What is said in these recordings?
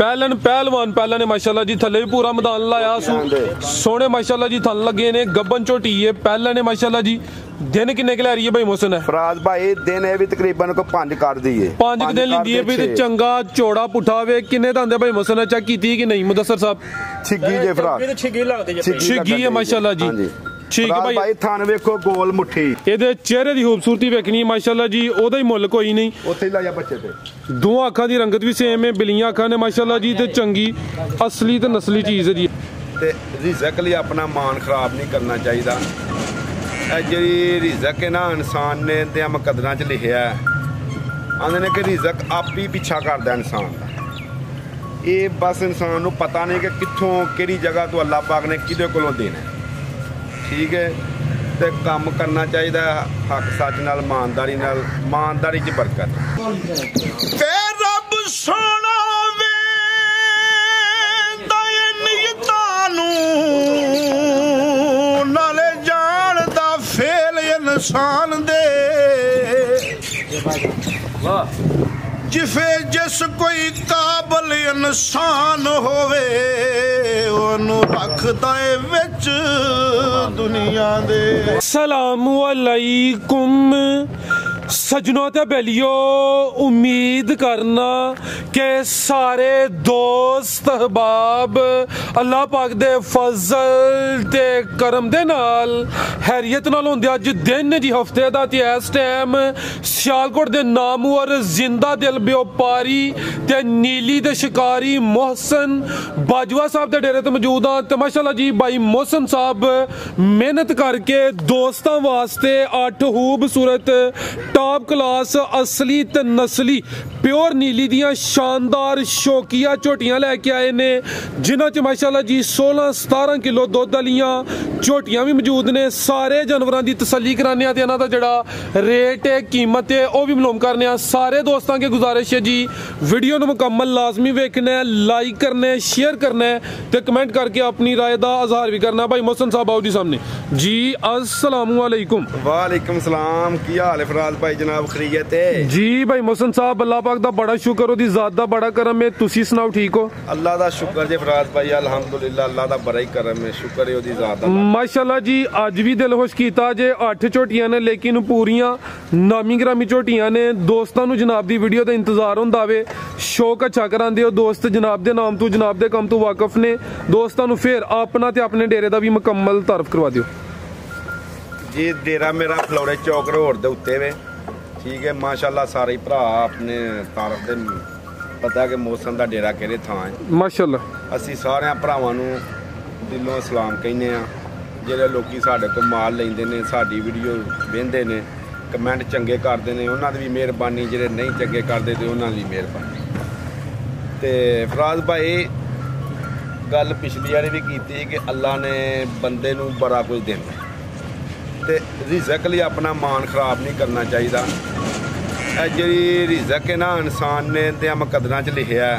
पहलन पहलवान पहला ने माशाल्लाह जी थले भी पूरा मैदान लाया सोने माशाल्लाह जी थन लगे ने गब्बन झोटी है पहला ने माशाल्लाह जी दिन किन्ने क लै रही है भाई मोहसिन फराज भाई दिन है भी तकरीबन को 5 कर दी है 5 दिन लिंदी है भी चंगा चौड़ा पुठा वे किन्ने दंदे भाई मोहसिन चेक कीती कि नहीं मुदस्सर साहब छिगी जे फराज छिगी है माशाल्लाह जी ठीक है भाई थान वेखो गोल मुट्ठी ਇਹਦੇ ਚਿਹਰੇ ਦੀ ਖੂਬਸੂਰਤੀ ਵੇਖਣੀ ਮਾਸ਼ਾਅੱਲਾ ਜੀ ਉਹਦਾ ਹੀ ਮੁੱਲ ਕੋਈ ਨਹੀਂ ਉੱਥੇ ਹੀ ਲਾਇਆ ਬੱਚੇ ਤੇ ਦੋਹਾਂ ਅੱਖਾਂ ਦੀ ਰੰਗਤ ਵੀ ਸੇਮ ਹੈ ਬਿਲੀਆਂ ਅੱਖਾਂ ਨੇ ਮਾਸ਼ਾਅੱਲਾ ਜੀ ਤੇ ਚੰਗੀ ਅਸਲੀ ਤੇ ਨਸਲੀ ਚੀਜ਼ ਹੈ ਜੀ ਤੇ ਰਿਜ਼ਕ ਲਈ ਆਪਣਾ ਮਾਨ ਖਰਾਬ ਨਹੀਂ ਕਰਨਾ ਚਾਹੀਦਾ ਇਹ ਜਿਹੜੀ ਰਿਜ਼ਕ ਹੈ ਨਾ ਇਨਸਾਨ ਨੇ ਤੇ ਮੁਕੱਦਰਾਂ 'ਚ ਲਿਖਿਆ ਆਂਦੇ ਨੇ ਕਿ ਰਿਜ਼ਕ ਆਪ ਹੀ ਪਿੱਛਾ ਕਰਦਾ ਇਨਸਾਨ ਦਾ ਇਹ ਬਸ ਇਨਸਾਨ ਨੂੰ ਪਤਾ ਨਹੀਂ ਕਿ ਕਿੱਥੋਂ ਕਿਹੜੀ ਜਗ੍ਹਾ ਤੋਂ ਅੱਲਾਹ ਪਾਕ ਨੇ ਕਿਹਦੇ ਕੋਲੋਂ ਦੇਣਾ ठीक है ते काम करना चाहिए हक सच नाल ईमानदारी च बरकत रब सोना नाले जानदा फेल इंसान दे जिफे जिस कोई काबल इंसान होवे ओनू रखदा ए विच दुनिया दे अस्सलामु अलैकुम सजनों ते बेलियो उम्मीद करना कि सारे दोस्त अहबाब अल्लाह पाक दे फजल ते करम दे नाल हैरियत नाल होंदे अज दिन जी हफ्ते दा ते इस टाइम सियालकोट दे नामवर जिंदा दिल व्यापारी ते नीली दे शिकारी मोहसिन बाजवा साहब दे डेरे ते मौजूद हां ते माशाअल्लाह जी भाई मोहसिन साहब मेहनत करके दोस्तां वास्ते 8 खूबसूरत टॉप क्लास असली ते नस्ली प्योर नीली दियां शानदार शौकिया झोटियां लैके आए ने जिन्हां च माशाअल्लाह जी 16-17 किलो दुध वालियां झोटियां भी मौजूद ने सारे जानवरां दी तसल्ली कराने ते इन्हां दा जेहड़ा रेट है कीमत है वह भी मालूम करने सारे दोस्तों की गुजारिश है जी वीडियो नूं मुकम्मल लाजमी वेखना है लाइक करना है शेयर करना है ते कमेंट करके अपनी राय दा इजहार भी करना भाई मोहसिन साहब आओ जी सामने जी अस्सलामु अलैकुम वालेकुम सलाम की हाल है फराज भाई जनाब खैरियत है जी भाई मोहसिन साहब अल्लाह पाक दा बड़ा शुक्र ओदी जात दा बड़ा करम है तुसी सुनाओ ठीक हो अल्लाह दा शुक्र जे फराज भाई अल्हम्दुलिल्लाह अल्लाह दा बड़ा ही करम है शुक्र है ओदी जात दा माशाअल्लाह जी अज भी दिल खुश कीता जे 8 झोटियां ने लेकिन पूरियां नामी ग्रामी झोटियां ने दोस्तां नूं जनाब दी वीडियो दा इंतजार हुंदा वे शौक अच्छा करांदे हो दोस्त जनाब दे नाम तो जनाब दे काम तो वाकिफ ने दोस्तां नूं फिर अपना ते अपने डेरे दा भी मुकम्मल तारफ करवा दिओ जी डेरा मेरा फलोरे चौक रोड दे उत्ते वे ठीक है माशाल्लाह सारे भरा अपने तारफ दे पता कि मौसम दा डेरा किहड़े थां है माशाल्लाह असीं सारे भरावां नूं दिलों सलाम कहने आ ਜਿਹੜੇ ਲੋਕੀ ਸਾਡੇ ਕੋਲ ਮਾਲ ਲੈਂਦੇ ਨੇ ਸਾਡੀ ਵੀਡੀਓ ਵੇਖਦੇ ਨੇ ਕਮੈਂਟ ਚੰਗੇ ਕਰਦੇ ਨੇ ਉਹਨਾਂ ਦੀ ਵੀ ਮਿਹਰਬਾਨੀ ਜਿਹੜੇ ਨਹੀਂ ਚੰਗੇ ਕਰਦੇ ਤੇ ਉਹਨਾਂ ਦੀ ਮਿਹਰਬਾਨੀ ਤੇ ਫਰਾਜ਼ ਭਾਈ ਗੱਲ ਪਿਛਲੀ ਵਾਰੀ ਵੀ ਕੀਤੀ ਕਿ ਅੱਲਾ ਨੇ ਬੰਦੇ ਨੂੰ ਬੜਾ ਕੁਝ ਦੇਣਾ ਤੇ ਰਿਜ਼ਕ ਲਈ ਆਪਣਾ ਮਾਨ ਖਰਾਬ ਨਹੀਂ ਕਰਨਾ ਚਾਹੀਦਾ ਇਹ ਜਿਹੜੀ ਰਿਜ਼ਕ ਹੈ ਨਾ ਇਨਸਾਨ ਨੇ ਤੇ ਮੁਕੱਦਰਾਂ 'ਚ ਲਿਖਿਆ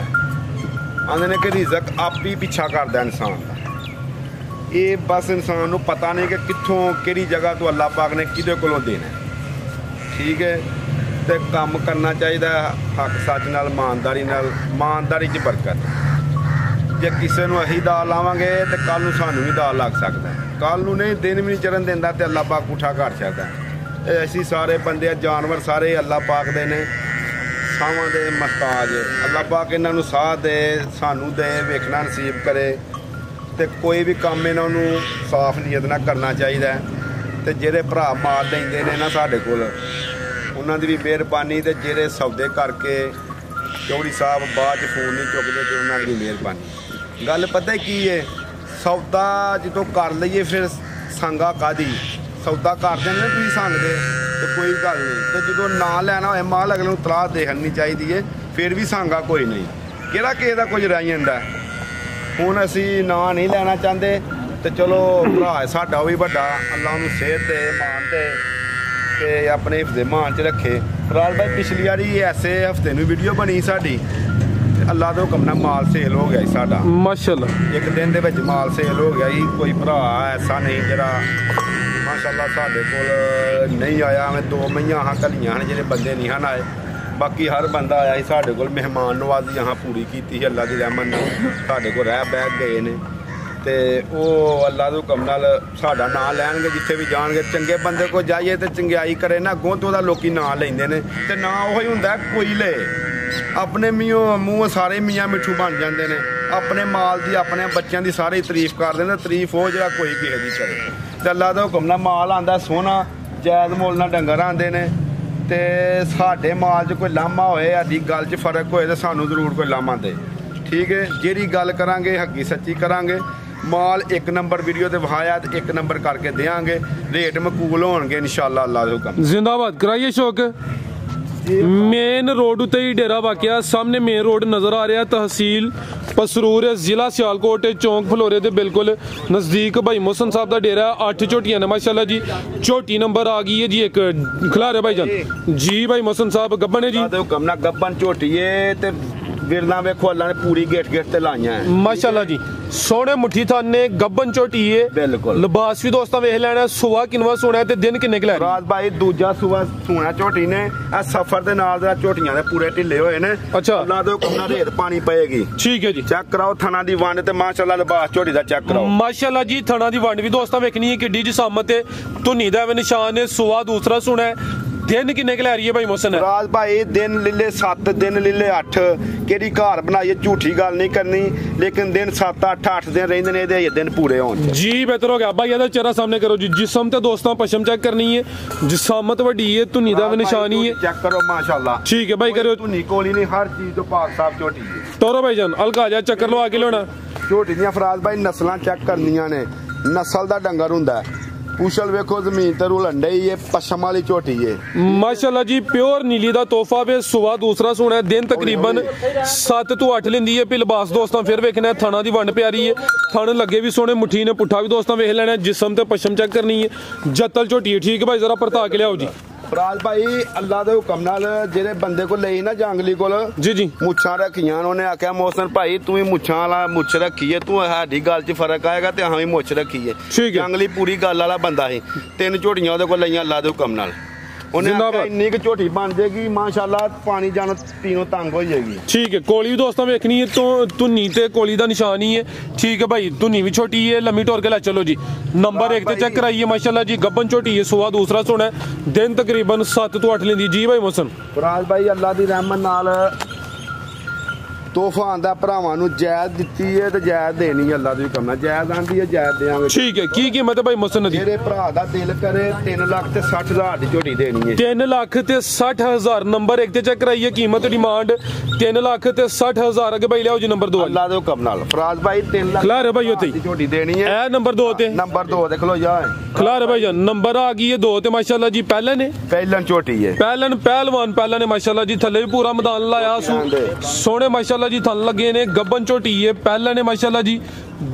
ਆਂਦੇ ਨੇ ਕਿ ਰਿਜ਼ਕ ਆਪ ਹੀ ਪਿੱਛਾ ਕਰਦਾ ਇਨਸਾਨ ਦਾ ਇਹ ਬਸ ਇਨਸਾਨ ਨੂੰ ਪਤਾ ਨਹੀਂ ਕਿ ਕਿੱਥੋਂ ਕਿਹੜੀ ਜਗ੍ਹਾ ਤੋਂ ਅੱਲਾਹ ਪਾਕ ਨੇ ਕਿਹਦੇ ਕੋਲੋਂ ਦੇਣਾ ਠੀਕ ਹੈ ਤੇ ਕੰਮ ਕਰਨਾ ਚਾਹੀਦਾ ਹੱਕ ਸੱਚ ਨਾਲ ਇਮਾਨਦਾਰੀ 'ਚ ਬਰਕਤ ਜੇ ਕਿਸੇ ਨੂੰ ਅਸੀਂ ਦਾਲ ਲਾਵਾਂਗੇ ਤੇ ਕੱਲ ਨੂੰ ਸਾਨੂੰ ਵੀ ਦਾਲ ਲੱਗ ਸਕਦਾ ਕੱਲ ਨੂੰ ਨਹੀਂ ਦਿਨ ਵੀ ਨਹੀਂ ਚੜਨ ਦਿੰਦਾ ਤੇ ਅੱਲਾਹ ਪਾਕ ਉਠਾ ਕਰ ਸਕਦਾ ਇਹ ਅਸੀਂ ਸਾਰੇ ਬੰਦੇ ਜਾਨਵਰ ਸਾਰੇ ਅੱਲਾਹ ਪਾਕ ਦੇ ਨੇ ਸਾਵਾਂ ਦੇ ਮਹਤਾਜ ਅੱਲਾਹ ਪਾਕ ਇਹਨਾਂ ਨੂੰ ਸਾਹ ਦੇ ਸਾਨੂੰ ਦੇ ਵੇਖਣਾ ਨਸੀਬ ਕਰੇ ਤੇ ਕੋਈ ਵੀ ਕੰਮ ਇਹਨਾਂ ਨੂੰ ਸਾਫ਼ ਨੀਅਤ ਨਾਲ ਕਰਨਾ ਚਾਹੀਦਾ ਤੇ ਜਿਹੜੇ ਭਰਾ ਮਾਲ ਲੈਂਦੇ ਨੇ ਨਾ ਸਾਡੇ ਕੋਲ ਉਹਨਾਂ ਦੀ ਵੀ ਮਿਹਰਬਾਨੀ ਤੇ ਜਿਹੜੇ ਸੌਦੇ ਕਰਕੇ ਚੌਧਰੀ ਸਾਹਿਬ ਬਾਅਦ 'ਚ ਫੋਨ ਨਹੀਂ ਚੁੱਕਦੇ ਤੇ ਉਹਨਾਂ ਦੀ ਮਿਹਰਬਾਨੀ ਗੱਲ ਪਤਾ ਕੀ ਹੈ ਸੌਦਾ ਜਦੋਂ ਕਰ ਲਈਏ ਫਿਰ ਸੰਗਾ ਕਾਦੀ ਸੌਦਾ ਕਰ ਦਿੰਦੇ ਤੁਸੀਂ ਸੰਗਦੇ ਤੇ ਕੋਈ ਗੱਲ ਨਹੀਂ ਤੇ ਜਦੋਂ ਨਾ ਲੈਣਾ ਹੋਏ ਮਾਲ ਅਗਲੇ ਨੂੰ ਤਲਾਹ ਦੇਣੀ ਚਾਹੀਦੀ ਹੈ ਫਿਰ ਵੀ ਸੰਗਾ ਕੋਈ ਨਹੀਂ ਕਿਹੜਾ ਕਿਸੇ ਦਾ ਕੁਝ ਰਹਿ ਜਾਂਦਾ ਹੁਣ ਅਸੀਂ ਨਾ ਨਹੀਂ ਲੈਣਾ ਚਾਹੁੰਦੇ ਤੇ ਚਲੋ ਭਰਾ ਸਾਡਾ ਵੀ ਵੱਡਾ ਅੱਲਾ ਉਹਨੂੰ ਸਿਹਤ ਦੇ ਮਾਨ ਤੇ ਆਪਣੇ ਹਿਫਜ਼ੇ ਮਾਨ 'ਚ ਰੱਖੇ ਫਰਾਜ਼ ਭਾਈ ਪਿਛਲੀ ਵਾਰੀ ਐਸੇ ਹਫਤੇ ਨੂੰ ਵੀਡੀਓ ਬਣੀ ਸਾਡੀ ਅੱਲਾ ਦੇ ਹੁਕਮ ਨਾਲ ਮਾਲ ਸੇਲ ਹੋ ਗਿਆ ਸਾਡਾ ਮਾਸ਼ਾਅੱਲਾ ਇੱਕ ਦਿਨ ਦੇ ਵਿੱਚ ਮਾਲ ਸੇਲ ਹੋ ਗਿਆ ਜੀ ਕੋਈ ਭਰਾ ਐਸਾ ਨਹੀਂ ਜਿਹੜਾ ਮਾਸ਼ਾਅੱਲਾ ਸਾਡੇ ਕੋਲ ਨਹੀਂ ਆਇਆ ਮੈਂ 2 ਮਹੀਆਂ ਹਾਂ ਘਲੀਆਂ ਹਨ ਜਿਹੜੇ ਬੰਦੇ ਨਹੀਂ ਹਨ ਆਏ ਬਾਕੀ ਹਰ ਬੰਦਾ ਆਇਆ ਸੀ ਸਾਡੇ ਕੋਲ, ਮਹਿਮਾਨ ਨਵਾਜ਼ੀ यहाँ पूरी की थी अल्लाह की रहमत नाल ਸਾਡੇ ਕੋਲ ਰਹਿ ਬਹਿ ਗਏ ਨੇ ਤੇ ਉਹ ਅੱਲਾ ਦੇ ਹੁਕਮ ਨਾਲ ਸਾਡਾ ਨਾਂ ਲੈਣਗੇ ਜਿੱਥੇ ਵੀ ਜਾਣਗੇ। ਚੰਗੇ ਬੰਦੇ ਕੋਲ ਜਾਈਏ ਤੇ ਚੰਗਿਆਈ ਕਰੇ ਨਾ, ਅੱਗੋਂ ਤੋਂ ਉਹਦਾ ਲੋਕੀ ਨਾਂ ਲੈਂਦੇ ਨੇ ਤੇ ਨਾਂ ਉਹੀ ਹੁੰਦਾ ਕੋਇਲੇ। ਆਪਣੇ ਮੂੰਹ ਸਾਰੇ ਮੀਆਂ ਮਿੱਠੂ ਬਣ ਜਾਂਦੇ ਨੇ, ਆਪਣੇ ਮਾਲ ਦੀ ਆਪਣੇ ਬੱਚਿਆਂ ਦੀ ਸਾਰੇ ਤਾਰੀਫ ਕਰਦੇ ਨੇ। ਤਾਰੀਫ ਉਹ ਜਿਹੜਾ ਕੋਈ ਕਿਸੇ ਦੀ ਕਰੇ ਤੇ ਅੱਲਾ ਦੇ ਹੁਕਮ ਨਾਲ ਮਾਲ ਆਂਦਾ ਸੋਹਣਾ, ਜਾਇਜ਼ ਮੁੱਲ ਨਾਲ ਡੰਗਰ ਆਂਦੇ ਨੇ ਤੇ ਸਾਡੇ ਮਾਲ 'ਚ ਕੋਈ ਲਾਮਾ ਹੋਏ, ਸਾਡੀ ਗੱਲ 'ਚ ਫਰਕ ਹੋਏ ਤੇ ਸਾਨੂੰ ਜ਼ਰੂਰ ਕੋਈ ਲਾਮਾ ਦੇ। ਠੀਕ ਹੈ, ਜਿਹੜੀ ਗੱਲ ਕਰਾਂਗੇ ਹੱਕੀ ਸੱਚੀ ਕਰਾਂਗੇ। ਮਾਲ 1 ਨੰਬਰ ਵੀਡੀਓ ਤੇ ਵਿਖਾਇਆ ਤੇ 1 ਨੰਬਰ ਕਰਕੇ ਦੇਾਂਗੇ, ਰੇਟ ਮਕਬੂਲ ਹੋਣਗੇ ਇਨਸ਼ਾਅੱਲਾ ਅੱਲਾਹ ਦੇ ਹੁਕਮ। जिंदाबाद कराइए शौक। मेन रोड उत्ते ही डेरा वाकिया, सामने मेन रोड नज़र आ रहा, तहसील पसरूर जिला सियालकोट, चौंक फलोरे दे बिल्कुल नज़दीक भाई मोहसन साहब का डेरा। 8 झोटियां ने माशाल्लाह जी। झोटी नंबर आ गई है जी एक खिलारे भाई जान जी। भाई मोहसन साहब गब्बन है जी, हुक्म ना गब्बन झोटी है ते विरना वेखो अल्लाह ने पूरी गेट गेट ते लाइयां है माशाल्लाह जी। सोने मुट्ठी थाने गब्बन झोटी है बिल्कुल। लिबास भी दोस्तों वेख लेना, सुबह किनवा सोना है ते दिन किन्ने के रात भाई दूजा सुबह सोना झोटी ने आ सफर दे नाल दा झोटियां दे पूरे ढिले होए ने। अच्छा अल्लाह दे हुक्म नाल रेत पानी पएगी। ठीक है जी, चेक कराओ थना दी वंड ते माशाल्लाह लिबास झोटी दा चेक कराओ माशाल्लाह जी। थना दी वंड भी दोस्तों वेखनी है किड्डी जिसामत है, धुनी दा भी निशान है। सुबह दूसरा सोना है, दिन किन्ने के लै रही है भाई मोहसन? राज भाई दिन लीले 7 दिन लीले 8 केड़ी घर बनाई झूठी गल नहीं करनी, लेकिन दिन 7 8 दिन रहिंदे ने ते दिन पूरे होण जी। बेहतर हो गया भाई, ਇਹਦਾ ਚਿਹਰਾ ਸਾਹਮਣੇ ਕਰੋ ਜੀ। जिस्म ਤੇ ਦੋਸਤਾਂ ਪਸ਼ਮ ਚੈੱਕ ਕਰਨੀ ਹੈ, जिसामत ਵੱਡੀ ਹੈ, ਧੁਨੀ ਦਾ ਵੀ ਨਿਸ਼ਾਨੀ ਹੈ। ਚੈੱਕ ਕਰੋ ਮਾਸ਼ਾਅੱਲਾ। ठीक है भाई करो। ਧੁਨੀ ਕੋਲੀ ਨਹੀਂ, ਹਰ ਚੀਜ਼ ਤੋਂ ਪਾਕ ਸਾਫ ਝੋਟੀ ਹੈ। ਟੋਰੋ ਭਾਈ ਜਾਨ ਹਲਕਾ ਜਾ ਚੱਕਰ ਲਵਾ ਕੇ ਲਿਆਉਣਾ। ਝੋਟੀ ਦੀਆਂ ਫਰਾਜ਼ ਭਾਈ ਨਸਲਾਂ ਚੈੱਕ ਕਰਨੀਆਂ ਨੇ, ਨਸਲ ਦਾ ਡੰਗਰ ਹੁੰਦਾ। पूछल वेखो जमीन ते रुलंडे ये पशम वाली झोटी है माशाल्लाह जी। प्योर नीली दा तोहफा वे। सुबह दूसरा सोना है, दिन तकरीबन 7 तो 8 लेंदी है। लिबास दोस्तों फिर वेखना है, थाना दी वंड प्यारी है, थन लगे भी सोने, मुट्ठी ने पुट्ठा भी दोस्तों वेख लेना। जिस्म ते पशम चेक करनी है, जत्तल झोटी है। ठीक है भाई, जरा परता के लियाओ जी। फराज भाई अल्लाह दे हुक्म नाल जेड़े बंदे को लई ना जंगली कोल जी जी मुच्छां रखियां, उन्होंने आख्या मोहसन भाई तू ही मुच्छां वाला मुछ रखी है, तू साडी गल च फर्क आएगा ते अहां भी मुछ रखी है। जंगली पूरी गल वाला बंदा है। 3 झोटियां ओदे कोल लईयां अल्लाह दे हुक्म नाल। उन्हें इन्नी की झोटी बन जाएगी माशाल्लाह, पानी जाना तीनों तंग हो जाएगी। ठीक है, कोली भी दोस्तों वेखनी है तो धुनी ते कोली दा निशान ही है। ठीक है भाई, धुनी भी छोटी है, लम्मी टोर के ला चलो जी। नंबर 1 ते चेक कराइए माशाल्लाह जी। गब्बन झोटी है, सुबह दूसरा सोना है, दिन तकरीबन 7 तो 8 लेंदी जी भाई मोहसन। फराज भाई अल्लाह दी रहमत नाल तोहफा आंदा भरावां नूं, जायज दित्ती है ते जायज देनी है। अल्लाह दी हुक्म नाल जायज आंदी है, जायज देंगे। ठीक है, की कीमत है भाई मोहसन दी? जेरे भरा दा दिल करे 3 लाख ते 60 हज़ार दी झोटी देनी है। 3 लाख ते 60 हज़ार। नंबर 1 ते चेक कराइए, कीमत डिमांड 3 लाख ते 60 हज़ार। अगे भाई लियाओ जी नंबर 2। अल्लाह दे हुक्म नाल फराज भाई 3 लाख खिला रहे भाई होते दी झोटी देनी है। ए नंबर 2 ते नंबर 2 देख लो यार, खिला रहे भाई जान। नंबर आ गई है 2 ते माशाल्लाह जी। पहले ने पहलन झोटी है, पहलन पहलवान पहले ने माशाल्लाह जी। थल्ले भी पूरा मैदान लाया सोने माशाल्लाह जी, थन लगे ने। गब्बन झोटी है, पहले ने माशाल्लाह जी।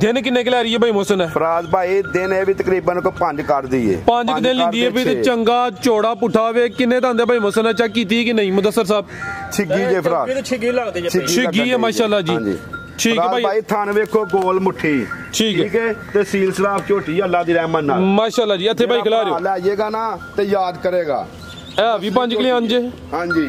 दिन किन्ने के लै रही है भाई मोहसन? फराज भाई दिन है भी तकरीबन को 5 कर दी है। 5 दिन लेंदी है भी ते चंगा चौड़ा पुठा वे। किन्ने दंदे भाई मोहसन चेक कीती कि नहीं मुदस्सर साहब? छिग्गी जे फराज, छिग्गी है माशाल्लाह जी। ठीक है भाई, थान वेखो गोल मुट्ठी। ठीक है, ते सील सराफ झोटी अल्लाह दी रहमत नाल माशाल्लाह जी। इथे भाई खिला रहे हो, लाइएगा ना ते याद करेगा। ए भी 5 किलो अंजे। हां जी,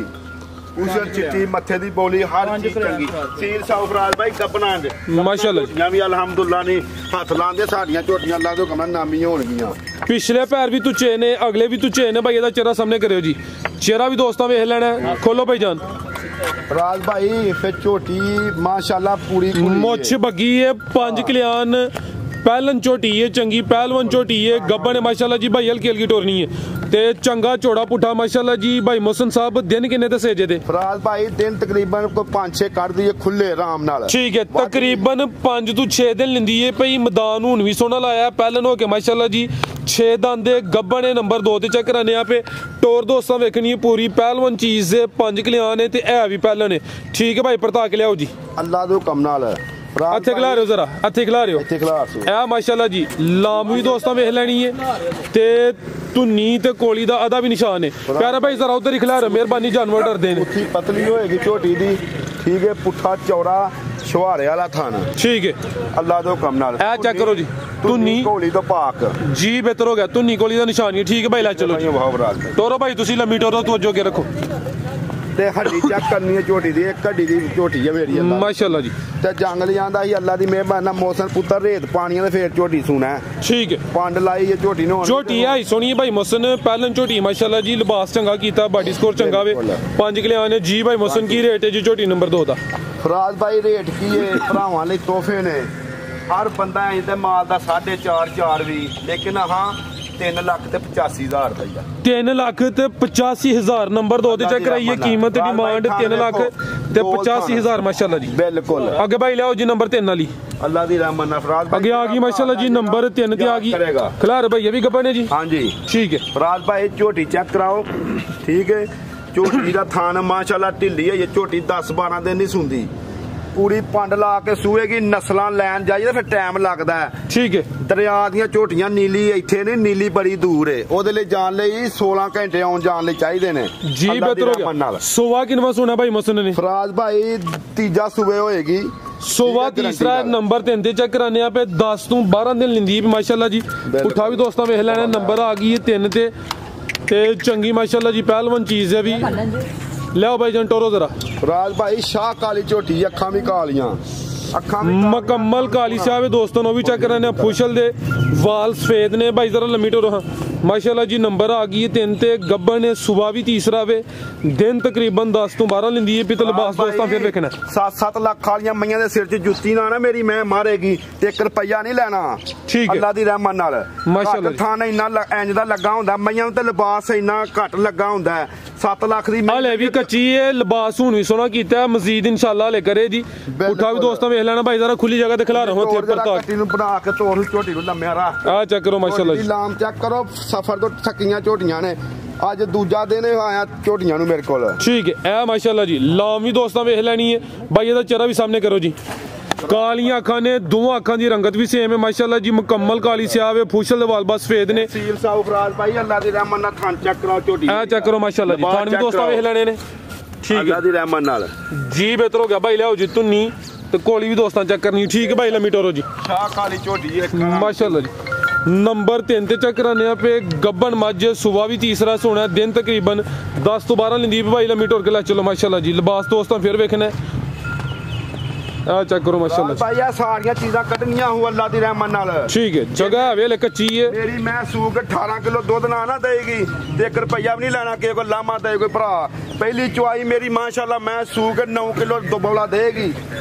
उसे चिट्टी मथे दी बोली हर चीज चंगी। सील साफ फराज भाई गपना दे माशाल्लाह झोटियां भी अल्हम्दुलिल्लाह ने हाथ लांदे, साडियां झोटियां अल्लाह दे हुक्म नामी होणगियां। पिछले पैर भी तुचे ने, अगले भी तुचे ने भाई। ਇਹਦਾ ਚਿਹਰਾ ਸਾਹਮਣੇ ਕਰਿਓ ਜੀ। ਚਿਹਰਾ ਵੀ ਦੋਸਤਾਂ ਵੇਖ ਲੈਣਾ। ਖੋਲੋ ਭਾਈ ਜਾਨ। राज भाई फिर झोटी माशाल्लाह पूरी मुछ बगी है, 5 किलियान पहलन झोटी है, चंगी पहलवन झोटी है। गब्बन है माशाल्लाह जी भाई, हल्की हल्की टोरनी है ते चंगा चौड़ा पुठा माशाल्लाह जी भाई मोहसन साहब। दिन किन्ने दसे जे दे? फराज भाई दिन तकरीबन को 5-6 कर दिए खुले आराम नाल। ठीक है, तकरीबन 5 तो 6 दिन लेंदी है भाई। मैदान हुन भी सोना लाया, पहलन हो के माशाल्लाह जी। 6 दंदे गब्बन है। नंबर 2 ते चेक कराने पे टोर दोस्तां वेखनी है पूरी पहलवन चीज है। 5 किलियान है ते है भी पहलन है। ठीक है भाई, परता के लियाओ जी अल्लाह दे हुक्म नाल। हथे खिला रहे हो, जरा हथे खिला रहे हो। ए माशाल्लाह जी लाम भी दोस्तां वेख लेनी है ते धुनी ते कोली दा अदा भी निशान है। प्यारा भाई जरा उधर ही खिला रहे, मेहरबानी जानवर डरदे ने। पुट्ठी पतली होएगी झोटी दी। ठीक है, पुट्ठा चौड़ा छुहारे वाला थाना। ठीक है, अल्लाह दे हुक्म नाल। ए चेक करो जी, धुनी कोली तो पाक जी। बेहतर हो गया, धुनी कोली दा निशान है। ठीक है भाई, ला चलो जी। टोरो भाई तुसी लम्मी टोरो तवज्जो के रखो। ਤੇ ਹੱਡੀ ਚੈੱਕ ਕਰਨੀ ਹੈ ਝੋਟੀ ਦੀ, ਇੱਕ ਹੱਡੀ ਦੀ ਝੋਟੀ ਹੈ ਮੇਰੀ ਅੱਲਾ माशाल्लाह जी। ਤੇ ਜੰਗਲੀ ਆਂਦਾ ਸੀ ਅੱਲਾ ਦੀ ਮਿਹਰਬਾਨੀ ਨਾਲ ਮੌਸਮ ਪੁੱਤਰ ਰੇਤ ਪਾਣੀਆਂ ਤੇ ਫੇਰ ਝੋਟੀ ਸੁਣਾ ठीक है। ਪੰਡ ਲਾਈ ਹੈ ਝੋਟੀ ਨੇ ਝੋਟੀ है सोनी भाई मोहसिन पहलन ਝੋਟੀ माशाल्लाह जी, लिबास चंगा कीता, बॉडी स्कोर चंगा वे, 5 किलो आने जी भाई मोहसिन की रेट है जी ਝੋਟੀ नंबर 2 ਦਾ? ਫਰਾਜ਼ ਭਾਈ ਰੇਟ ਕੀ ਹੈ ਭਰਾਵਾਂ ਲਈ ਤੋਹਫੇ ਨੇ, ਹਰ ਬੰਦਾ ਐਂ ਤੇ ਮਾਲ ਦਾ 4.5 ਵੀ, ਲੇਕਿਨ ਹਾਂ 3,85,000 ਰੁਪਇਆ 3,85,000 ਨੰबर 2 ਤੇ ਚੈੱਕ ਕਰਾਈਏ, ਕੀਮਤ ਡਿਮਾਂਡ 3,85,000 ਮਾਸ਼ਾਅੱਲਾ ਜੀ। ਬਿਲकुल ਅੱਗੇ ਭਾਈ ਲਿਆਓ ਜੀ ਨੰबर 3 ਵਾਲੀ, ਅੱਲਾ ਦੀ ਰਹਿਮਤ ਨਾਲ ਫਰਾਜ਼ ਭਾਈ ਅੱਗੇ ਆ ਗਈ ਮਾਸ਼ਾਅੱਲਾ ਜੀ ਨੰबर 3 ਤੇ ਆ ਗਈ ਖਿਲਾਰ ਭਾਈ, ਇਹ ਵੀ ਗੱਬਾ ਨੇ ਜੀ? ਹਾਂਜੀ ਠੀਕ ਹੈ। ਫਰਾਜ਼ ਭਾਈ ਝੋਟੀ ਚੈੱਕ ਕਰਾਓ, ਠੀਕ ਹੈ, ਝੋਟੀ ਦਾ ਥਾਨ ਮਾਸ਼ਾਅੱਲਾ ਢਿੱਲੀ ਹੈ, ਇਹ ਝੋਟੀ 10-12 ਦਿਨ ਨਹੀਂ ਸੁੰਦੀ, ਪੂਰੀ ਪੰਡ ਲਾ ਕੇ ਸੂਏਗੀ, ਨਸਲਾਂ ਲੈਣ ਜਾਈਏ ਤਾਂ ਫਿਰ ਟਾਈਮ ਲੱਗਦਾ ਹੈ। ਠੀਕ ਹੈ। ਦਰਿਆ ਦੀਆਂ ਝੋਟੀਆਂ ਨੀਲੀ ਇੱਥੇ ਨੇ, ਨੀਲੀ ਬੜੀ ਦੂਰ ਏ, ਉਹਦੇ ਲਈ ਜਾਣ ਲਈ 16 ਘੰਟੇ ਆਉਣ ਜਾਣ ਲਈ ਚਾਹੀਦੇ ਨੇ ਜੀ। ਬਿਹਤਰ ਹੋ ਗਿਆ। ਸੋਵਾ ਕਿੰਨਾ ਸੁਣਾ ਭਾਈ ਮਸਨ ਨੇ? ਫਰਾਜ਼ ਭਾਈ ਤੀਜਾ ਸੂਬੇ ਹੋਏਗੀ, ਸੋਵਾ ਤੀਸਰਾ ਨੰबर 3 ਤੇ ਚੈੱਕ ਕਰਾਨੇ ਆ ਪੇ 10 ਤੋਂ 12 ਦਿਨ ਲਿੰਦੀ ਮਾਸ਼ਾਅੱਲਾ ਜੀ। ਉਠਾ ਵੀ ਦੋਸਤਾਂ ਵੇਖ ਲੈਣਾ, ਨੰਬਰ ਆ ਗਈ 3 ਤੇ ਚੰਗੀ ਮਾਸ਼ਾਅੱਲਾ ਜੀ, ਪਹਿਲਵਾਨ ਚੀਜ਼ ਹੈ ਵੀ। ਲਿਆਓ ਭਾਈ ਜਨ ਟੋਰੋ ਜ਼ਰਾ। ਫਰਾਜ਼ ਭਾਈ ਸ਼ਾਹ ਕਾਲੀ ਝੋਟੀ, ਅੱਖਾਂ ਵੀ ਕਾਲੀਆਂ, ਅੱਖਾਂ ਮੁਕੰਮਲ ਕਾਲੀ ਸਾਹਿਬ ਦੋਸਤਾਂ ਨੂੰ ਵੀ ਚੈੱਕ ਕਰਾਨੇ, ਫੁਸ਼ਲ ਦੇ ਵਾਲ ਸਫेद ने भाई, जरा लम्बी टोरो माशाल्लाह जी। नंबर आ गई है 3 ते, गब्बन ने सुबह भी तीसरा वे, दिन तकरीबन 10 ਤੋਂ 12 लिंदी है। पितल लिबास दोस्तां फिर वेखना 7-7 ਲੱਖ ਵਾਲੀਆਂ ਮਈਆਂ ਦੇ ਸਿਰ 'ਚ ਜੁੱਤੀ ਨਾ ਮੇਰੀ ਮੈਂ ਮਾਰੇਗੀ ਤੇ 1 ਰੁਪਈਆ ਨਹੀਂ ਲੈਣਾ। ਠੀਕ ਹੈ। ਅੱਲਾ ਦੀ ਰਹਿਮਤ ਨਾਲ ਮਾਸ਼ਾਅੱਲਾ ਜੀ। ਥਾਂ ਇੰਨਾ ਇੰਜ ਦਾ ਲੱਗਾ ਹੁੰਦਾ, ਮਈਆਂ ਨੂੰ ਤੇ ਲਿਬਾਸ ਇੰਨਾ ਘੱਟ ਲੱਗਾ ਹੁੰਦਾ, 7 ਲੱਖ ਦੀ ਹਲੇ ਵੀ ਕੱਚੀ ਹੈ, ਲਿਬਾਸ ਹੁਣ ਵੀ ਸੋਹਣਾ ਕੀਤਾ, ਮਜ਼ੀਦ ਇਨਸ਼ਾਅੱਲਾ ਹਲੇ ਕਰੇ ਜੀ। ਉਠਾ ਵੀ ਦੋਸਤਾਂ ਵੇਖ ਲੈਣਾ ਭਾਈ, ਜ਼ਰਾ ਖੁੱਲੀ ਜਗ੍ਹਾ ਤੇ ਖਿਲਾ ਰਹਾ ਹਾਂ ਤੇ ਕੱਟੀ ਨੂੰ ਬਣਾ ਕੇ ਤੋੜ ਝੋਟੀ ਨੂੰ ਲੰਮਿਆ ਰੱਖ ਆ ਚੈੱਕ ਕਰੋ ਮਾਸ਼ਾਅੱਲਾ ਜੀ। ਲਾਮ ਚੈੱਕ ਕਰੋ, ਸਫਰ ਤੋਂ ਥੱਕੀਆਂ ਝੋਟੀਆਂ ਨੇ, ਅੱਜ ਦੂਜਾ ਦਿਨ ਆਇਆ ਝੋਟੀਆਂ ਨੂੰ ਮੇਰੇ ਕੋਲ। ਠੀਕ ਹੈ। ਇਹ ਮਾਸ਼ਾਅੱਲਾ ਜੀ ਲਾਮ ਵੀ ਦੋਸਤਾਂ ਵੇਖ ਲੈਣੀ ਹੈ ਭਾਈ, ਇਹਦਾ ਚਿਹਰਾ ਵੀ ਸਾਹਮਣੇ ਕਰੋ ਜੀ। ਕਾਲੀਆਂ ਅੱਖਾਂ ਨੇ, ਦੋਵਾਂ ਅੱਖਾਂ ਦੀ ਰੰਗਤ ਵੀ ਸੇਮ ਹੈ ਮਾਸ਼ਾਅੱਲਾ ਜੀ, ਮੁਕੰਮਲ ਕਾਲੀ ਸਿਆਹ ਹੈ, ਫੁਸ਼ਲ ਦੇ ਵਾਲ ਬਸ ਸਫेद ਨੇ। ਸੀਲ ਸਾਊ ਫਰਾਜ਼ ਭਾਈ ਅੱਲਾ ਦੀ ਰਹਿਮਤ ਨਾਲ ਥਾਂ ਚੈੱਕ ਕਰਾਓ ਝੋਟੀ, ਇਹ ਚੈੱਕ ਕਰੋ ਮਾਸ਼ਾਅੱਲਾ ਜੀ, ਥਾਂ ਵੀ ਦੋਸਤਾਂ ਵੇਖ ਲੈਣੇ ਨੇ। ਠੀਕ ਹੈ ਅੱਲਾ ਦੀ ਰਹਿਮਤ ਨਾਲ ਜੀ। ਬਿਹਤਰ ਹੋ ਗਿਆ ਭਾਈ, ਲਿਆਓ ਜੀ ਧੁੰਨੀ ਤੇ ਕੋਲੀ ਵੀ ਦੋਸਤਾਂ ਚੈੱਕ ਕਰਨੀ। ਠੀਕ ਹੈ ਭਾਈ, ਲੰਮੀ ਟੋਰੋ ਜੀ। ਸ਼ਾਹ ਕਾਲੀ ਝੋਟੀ ਹੈ माशाल्लाह जी। नंबर 3 ਤੇ ਚੈੱਕ ਕਰਾਨੇ ਆ ਪੇ ਗੱਬਨ ਮੱਝ, ਸੁਬਾ ਵੀ ਤੀਸਰਾ ਸੋਣਾ, ਦਿਨ ਤਕਰੀਬਨ 10 ਤੋਂ 12 ਲਿੰਦੀ ਭਾਈ, ਲੰਮੀ ਟੋਰ ਕੇ ਲੈ ਚਲੋ ਮਾਸ਼ਾਅੱਲਾ ਜੀ। ਲਿਬਾਸ ਦੋਸਤਾਂ ਫਿਰ ਵੇਖਣਾ, ਆ ਚੈੱਕ ਕਰੋ ਮਾਸ਼ਾਅੱਲਾ ਭਾਈ ਆ ਸਾਰੀਆਂ ਚੀਜ਼ਾਂ ਕੱਢਣੀਆਂ ਹੋ ਅੱਲਾ ਦੀ ਰਹਿਮਤ ਨਾਲ। ਠੀਕ ਹੈ। ਜਗ੍ਹਾ ਵੇਲੇ ਕੱਚੀ ਹੈ ਮੇਰੀ, ਮੈਂ ਸੂਕ 18 ਕਿਲੋ ਦੁੱਧ ਨਾ ਦੇਗੀ ਤੇ 1 ਰੁਪਈਆ ਵੀ ਨਹੀਂ ਲੈਣਾ ਕਿਸੇ ਕੋਲ, ਲਾਮਾ ਦੇ ਕੋਈ ਭਰਾ। ਪਹਿਲੀ ਚੁਆਈ ਮੇਰੀ ਮਾਸ਼ਾਅੱਲਾ, ਮੈਂ ਸੂਕ 9 ਕਿਲੋ ਬੌਲਾ ਦੇਗੀ।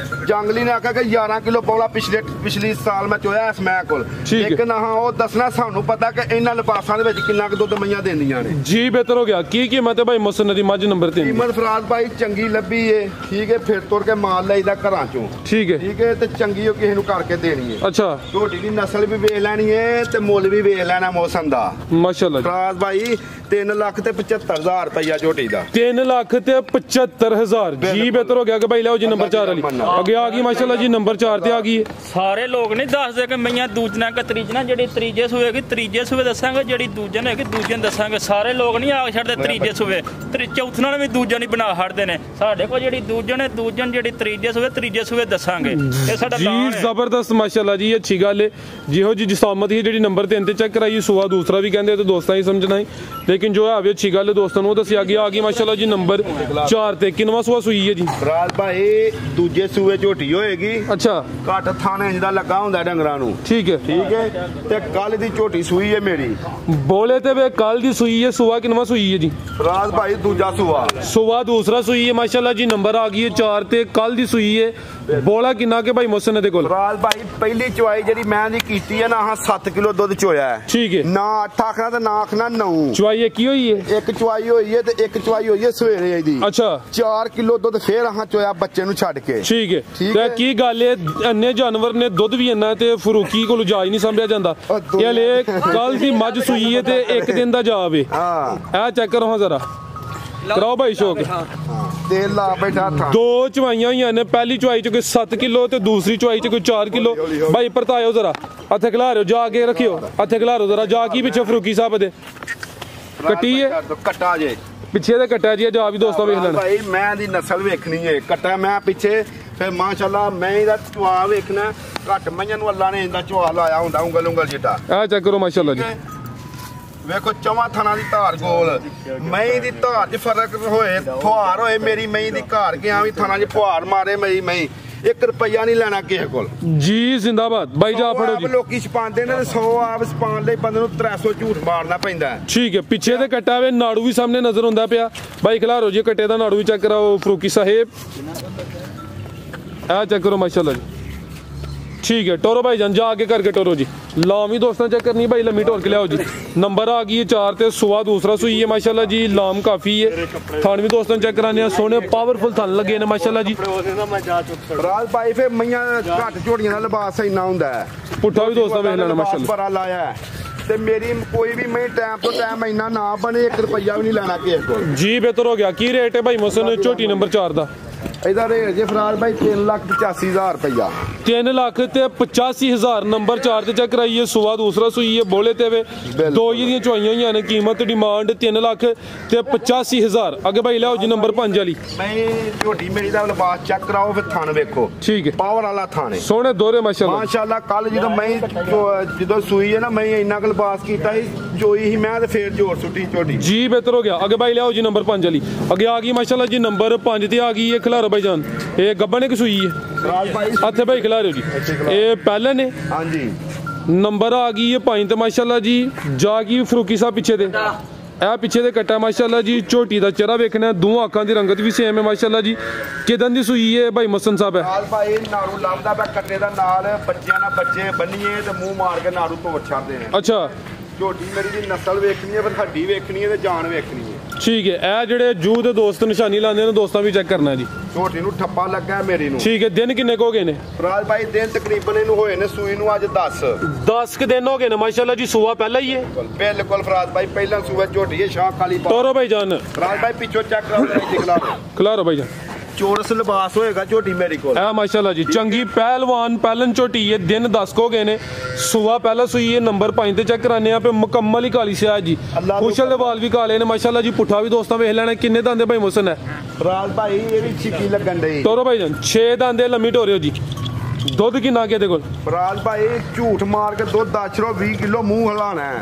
ਜੰਗਲੀ ਨੇ ਆਖਿਆ ਕਿ 11 ਕਿਲੋ ਬੌਲਾ ਪਿਛਲੀ ਸਾਲ ਮੈਂ ਚੋਇਆ ਇਸ ਮੈਂ ਕੋਲ, ਲੇਕਿਨ ਹਾਂ ਉਹ ਦੱਸਣਾ ਸਾਨੂੰ ਪਤਾ ਕਿ ਇਹਨਾਂ ਲਿਬਾਸਾਂ ਦੇ ਵਿੱਚ ਕਿੰਨਾ ਕੁ ਦੁੱਧ ਮਈਆਂ ਦਿੰਦੀਆਂ ਨੇ ਜੀ। ਬਿਹਤਰ ਹੋ ਗਿਆ। ਕੀ ਕੀਮਤ ਹੈ ਭਾਈ ਮੁਸਨ ਦੀ ਮੱਝ ਨੰਬਰ 3? ਕੀਮਤ ਫਰਾਜ਼ ਭਾਈ ਚੰਗੀ ਲੱਭੀ ਏ, ਠੀਕ ਹੈ, ਫਿਰ ਤੁਰ ਕੇ ਮਾਲ ਲਈਦਾ ਘਰਾਂ ਚੋਂ। ਠੀਕ ਹੈ। ਠੀਕ ਹੈ, ਤੇ ਚੰਗੀ ਉਹ ਕਿਸੇ ਨੂੰ ਕਰਕੇ ਦੇਣੀ ਹੈ। ਅੱਛਾ। ਝੋਟੀ ਦੀ ਨਸਲ ਵੀ ਵੇਖ ਲੈਣੀ ਹੈ ਤੇ ਮੁੱਲ ਵੀ ਵੇਖ ਲੈਣਾ ਮੌਸਮ ਦਾ ਮਾਸ਼ਾਅੱਲਾ ਜੀ। ਫਰਾਜ਼ ਭਾਈ 3,75,000 ਰੁਪਇਆ ਝੋਟੀ ਦਾ। 3,75,000 ਜੀ। ਬਿਹਤਰ ਹੋ ਗਿਆ ਕਿ ਭਾਈ ਲਿਆਓ ਜੀ ਨੰबर 4 ਵਾਲੀ, ਅੱਗੇ ਆ ਗਈ ਮਾਸ਼ਾਅੱਲਾ ਜੀ, ਨੰबर 4 ਤੇ ਆ ਗਈ ਹੈ। ਸਾਰੇ ਲੋਕ ਨਹੀਂ ਦੱਸਦੇ ਕਿ ਮਈਆਂ ਦੂਜਣਾ ਕਿ ਤੀਜਣਾ, ਜਿਹੜੀ ਤੀਜੇ ਸੂਏ ਹੈਗੀ ਤੀਜੇ ਸੂਏ ਦੱਸਾਂਗੇ, ਜਿਹੜੀ ਦੂਜਨ ਹੈਗੀ ਦੂਜਨ ਦੱਸਾਂਗੇ। ਸਾਰੇ ਲੋਕ ਨਹੀਂ ਆ ਛੱਡਦੇ ਤੀਜੇ ਸੂਏ, ਚੌਥੇ ਨਾਲ ਵੀ ਦੂਜਾ ਨਹੀਂ ਬਣਾ ਹਟਦੇ ਨੇ। ਸਾਡੇ ਕੋਲ ਜਿਹੜੀ ਦੂਜਨ ਹੈ, ਦੂਜਨ ਜਿਹੜੀ ਤੀਜੇ ਸੂਏ ਦੱਸਾਂਗੇ। ਇਹ ਸਾਡਾ ਜੀ ਜ਼ਬਰਦਸਤ ਮਾਸ਼ਾਅੱਲਾ ਜੀ, ਅੱਛੀ ਗੱਲ ਹੈ। ਜਿਹੋ ਜੀ ਜਿਸਾਮਤ ਹੀ ਜਿਹੜੀ ਨੰबर 3 ਤੇ ਚੈੱਕ ਕਰਾਈ, ਸੁਆ ਦੂਸਰਾ ਵੀ ਕਹਿੰਦੇ ਤੇ ਦੋਸਤਾਂ ਹੀ ਸਮਝਣਾ ਹੀ, ਲੇਕਿਨ ਜੋ ਹੈ ਅੱਛੀ ਗੱਲ ਹੈ ਦੋਸਤਾਂ ਨੂੰ ਦੱਸਿਆ ਗਿਆ। ਆ ਗਈ ਮਾਸ਼ਾਅੱਲਾ ਜੀ ਨੰबर 4 ਤੇ। ਕਿੰਨਵਾਂ ਸੂਆ ਸੂਈ ਹੈ ਜੀ? ਫਰਾਜ਼ ਭਾਈ ਦੂਜੇ ਸੂਏ ਝੋਟੀ ਹੋਏਗੀ। ਅੱਛਾ। ਘੱਟ ਥਾਣੇ ਇੰਜ ਦਾ ਲੱਗਾ ਹੁੰਦਾ ਡੰਗਰਾਂ ਨੂੰ। ਠੀਕ ਹੈ। ਠੀਕ ਹੈ, ਤੇ ਕੱਲ ਦੀ ਝੋਟੀ ਸੂਈ ਹੈ ਮੇਰੀ। ਬੋਲੇ ਤੇ ਵੇ ਕੱਲ ਦੀ ਸੂਈ ਹੈ, ਸੁਆ ਕਿੰਨਵਾਂ ਸੂਈ ਹੈ ਜੀ? ਫਰਾਜ਼ ਭਾਈ ਦੂਜਾ ਸੁਆ ਦੂਸਰਾ ਸੂਈ ਹੈ ਮਾਸ਼ਾਅੱਲਾ ਜੀ, ਨੰबर ਆ ਗਈ ਹੈ 4 ਤੇ, ਕੱਲ ਦੀ ਸੂਈ ਹੈ। ਬੋਲਾ ਕਿੰਨਾ ਕੇ ਭਾਈ ਮੁਸਨ ਦੇ ਕੋਲ? ਫਰਾਜ਼ ਭਾਈ ਪਹਿਲੀ ਚੁਆਈ ਜਿਹੜੀ ਮੈਂ ਦੀ ਕੀਤੀ ਹੈ ਨਾ, 7 ਕਿਲੋ ਦੁੱਧ ਚੋਇਆ ਹੈ। ਠੀਕ ਹੈ। ਨਾ 8 ਆਖਣਾ ਤੇ ਨਾ ਆਖਣਾ 9। ਚੁਆਈ ਕੀ ਹੋਈ ਹੈ? ਇੱਕ ਚੁਆਈ ਹੋਈ ਹੈ ਤੇ ਇੱਕ ਚੁਆਈ ਹੋਈ ਹੈ ਸਵੇਰੇ ਇਹਦੀ। ਅੱਛਾ। 4 ਕਿਲੋ ਦੁੱਧ ਫੇਰ ਚੋਇਆ ਬੱਚੇ ਨੂੰ ਛੱਡ ਕੇ। ਠੀਕ ਹੈ। ਤੇ ਕੀ ਗੱਲ ਹੈ, ਇੰਨੇ ਜਾਨਵਰ ਨੇ, ਦੁੱਧ ਵੀ ਇੰਨਾ ਤੇ ਫਰੂਕੀ ਕੋਲ ਜਾ ਹੀ ਨਹੀਂ ਸੰਭਿਆ ਜਾਂਦਾ। ਇਹ ਲੈ ਕੱਲ ਦੀ ਮੱਝ ਸੂਈ ਹੈ ਤੇ ਇੱਕ ਦਿਨ ਦਾ ਜਾਵੇ। ਹਾਂ, ਇਹ ਚੈੱਕ ਕਰੋ ਹਾਂ ਜ਼ਰਾ, ਕਰਾਓ ਭਾਈ ਸ਼ੌਕ। ਤੇਲ ਲਾ ਬੈਠਾ ਥਾਂ। 2 ਚਵਾਈਆਂ ਹੋਈਆਂ ਨੇ, ਪਹਿਲੀ ਚਵਾਈ ਚ ਕੋਈ 7 ਕਿਲੋ ਤੇ ਦੂਸਰੀ ਚਵਾਈ ਚ ਕੋਈ 4 ਕਿਲੋ। ਭਾਈ ਪਰਤਾਇਓ ਜ਼ਰਾ, ਹੱਥੇ ਖਿਲਾ ਰਹੇ ਹੋ, ਜਾ ਕੇ ਰੱਖਿਓ, ਹੱਥੇ ਖਿਲਾ ਰਹੇ ਜ਼ਰਾ। ਜਾ ਕੀ ਪਿੱਛੇ ਫਰੂਕੀ ਸਾਹਿਬ ਦੇ ਕੱਟੀ ਹੈ, ਕੱਟਾ ਜੇ ਪਿੱਛੇ ਦੇ ਕੱਟਿਆ ਜੀ। ਜਾ ਵੀ ਦੋਸਤਾਂ ਵੇਖ ਲੈਣਾ ਭਾਈ, ਮੈਂ ਦੀ ਨਸਲ ਵੇਖਣੀ ਹੈ। ਕੱਟਾ ਮੈਂ ਪਿੱਛੇ, ਫਿਰ ਮਾਸ਼ਾਅੱਲਾ ਮੈਂ ਇਹਦਾ ਚਵਾ ਵੇਖਣਾ। ਘੱਟ ਮਈਆਂ ਨੂੰ ਅੱਲਾ ਨੇ ਇਹਦਾ ਚਵਾ ਲਾਇਆ ਹੁੰਦਾ, ਉਂਗਲ ਜਿੱਡਾ। ਆ ਚੈੱਕ ਕਰੋ ਮਾਸ਼ਾਅੱਲਾ ਜੀ। ਵੇਖੋ ਚਵਾਂ ਥਣਾ ਦੀ ਧਾਰ ਗੋਲ ਮਈ ਦੀ ਧਾਰ 'ਚ ਫਰਕ ਹੋਏ ਫੁਹਾਰ ਹੋਏ ਮੇਰੀ ਮਈ ਦੀ ਘਰ ਗਿਆ ਵੀ ਥਣਾ 'ਚ ਫੁਹਾਰ ਮਾਰੇ ਮਈ 1 ਰੁਪਈਆ ਨਹੀਂ ਲੈਣਾ ਕਿਸੇ ਕੋਲ ਜੀ ਜ਼ਿੰਦਾਬਾਦ ਬਾਈ ਜਾ ਫੜੋ ਜੀ ਲੋਕੀ ਛਪਾਉਂਦੇ ਨੇ 100 ਆਪ ਛਪਾਉਣ ਲਈ ਬੰਦੇ ਨੂੰ 300 ਝੂਠ ਮਾਰਨਾ ਪੈਂਦਾ ਠੀਕ ਹੈ ਪਿੱਛੇ ਤੇ ਕੱਟਾ ਵੇ ਨਾੜੂ ਵੀ ਸਾਹਮਣੇ ਨਜ਼ਰ ਹੁੰਦਾ ਪਿਆ ਬਾਈ ਖਿਲਾਰੋ ਜੀ ਕੱਟੇ ਦਾ ਨਾੜੂ ਵੀ ਚੈੱਕ ਕਰਾਓ ਫਰੂਕੀ ਸਾਹਿਬ ਆ ਚੈੱਕ ਕਰੋ ਮਾਸ਼ਾਅੱਲਾ ਜੀ ठीक है टोरो भाई जान जा आगे करके टोरो जी लाम ही दोस्तों चेक करनी भाई लम्मी टोर के लियाओ जी नंबर आ गई है 4 ते सुआ दूसरा सुई है माशाल्लाह जी लाम काफी है थान भी दोस्तों चेक कराने सोने पावरफुल थान लगे ने माशाल्लाह जी राज भाई फिर मैया घट झोड़ियां दा लिबास इन्ना हुंदा है पुट्ठा भी दोस्तों वेख लेना माशाल्लाह बड़ा लाया है ते मेरी कोई भी मैं टाइम तो टाइम इन्ना ना बने 1 रुपया भी नहीं लेना किसी को जी बेहतर हो गया की रेट है भाई मोहसन झोटी नंबर 4 दा ਇਹਦਾ ਰੇਟ ਜੇ ਫਰਾਜ਼ ਭਾਈ 3,85,000 ਰੁਪਇਆ 3,85,000 ਨੰਬਰ 4 ਤੇ ਚੈੱਕ ਕਰਾਈਏ ਸੁਆ ਦੂਸਰਾ ਸੂਈ ਹੈ ਬੋਲੇ ਤੇ ਵੇ ਦੋ ਇਹਦੀਆਂ ਚੁਆਈਆਂ ਹੋਈਆਂ ਨੇ ਕੀਮਤ ਡਿਮਾਂਡ 3,85,000 ਅੱਗੇ ਭਾਈ ਲਿਆਓ ਜੀ ਨੰਬਰ 5 ਵਾਲੀ ਮੈਂ ਝੋਟੀ ਮੇਰੀ ਦਾ ਲਿਬਾਸ ਚੈੱਕ ਕਰਾਓ ਫਿਰ ਥਣ ਵੇਖੋ ਠੀਕ ਹੈ ਪਾਵਰ ਵਾਲਾ ਥਾਣੇ ਸੋਹਣੇ ਦੋਰੇ ਮਾਸ਼ਾਅੱਲਾ ਕੱਲ ਜਦੋਂ ਸੂਈ ਹੈ ਨਾ ਮੈਂ ਇੰਨਾ ਕੁ ਲਿਬਾਸ ਕੀਤਾ ਸੀ ਜੋਈ ਸੀ ਮੈਂ ਤੇ ਫੇਰ ਜ਼ੋਰ ਸੁੱਟੀ ਝੋਟੀ ਜੀ ਬਿਹਤਰ ਹੋ ਗਿਆ ਅੱਗੇ ਭਾਈ ਲਿਆਓ ਜੀ ਨੰਬਰ 5 ਵਾਲੀ ਅੱਗੇ ਆ ਗਈ ਮਾਸ਼ਾਅੱਲਾ ਜੀ ਨੰਬਰ 5 ਤੇ ਆ ਗਈ ਹੈ ਖਿਲਾਰੋ भाई जान ये गब्बा ने की सुई है हथे भाई खिला रहे हो जी ये पहले ने हाँ जी नंबर आ गई है 5 ते माशाल्लाह जी जा गई फरूकी साहब पीछे दे ए पीछे दे कट्टा माशाल्लाह जी झोटी दा चेहरा वेखना दो आंखां दी रंगत भी सेम है माशाल्लाह जी किदन दी सुई है भाई मोहसन साहब है भाई नारू लांदा पा कट्टे दा नाल बच्चियां ना बच्चे बन्नीए ते मुंह मार के नारू तोड़ छाड़दे ने अच्छा झोटी मेरी दी नस्ल वेखनी है पर हड्डी वेखनी है ते जान वेखनी है ठीक है ए जेड़े जू दे दोस्त निशानी लांदे ने दोस्तां भी चेक करना जी झोटी नु ठप्पा लगा है मेरी नु ठीक है दिन किन्ने को हो गए ने फराज भाई दिन तकरीबन इनु होए ने सूई नु आज 10 के दिन हो गए ने माशाल्लाह जी सुआ पहला ही है बिल्कुल फराज भाई पहला सुआ झोटी है शाह काली टोरो भाई जान फराज भाई पीछे चेक करो खिलारो भाई जान चोरस लिबास होएगा झोटी मेरी कोल है माशाल्लाह जी चंगी पहलवान पहलन झोटी है दिन 10 को गए ने सुआ पहला सुई है नंबर 5 ते चेक कराने पे मुकम्मल ही काली से जी कुशल दे वाल भी काले ने माशाल्लाह जी पुठा भी दोस्तों वेख लेना किन्ने दांदे भाई मोहसन है राज भाई ये भी छिपी लगन दई टोरो भाई जान 6 दांदे लम्मी टोरियो जी दुध किन्ना के दे कोल फराज भाई झूठ मार के दुध 20 किलो मुंह हिलाना है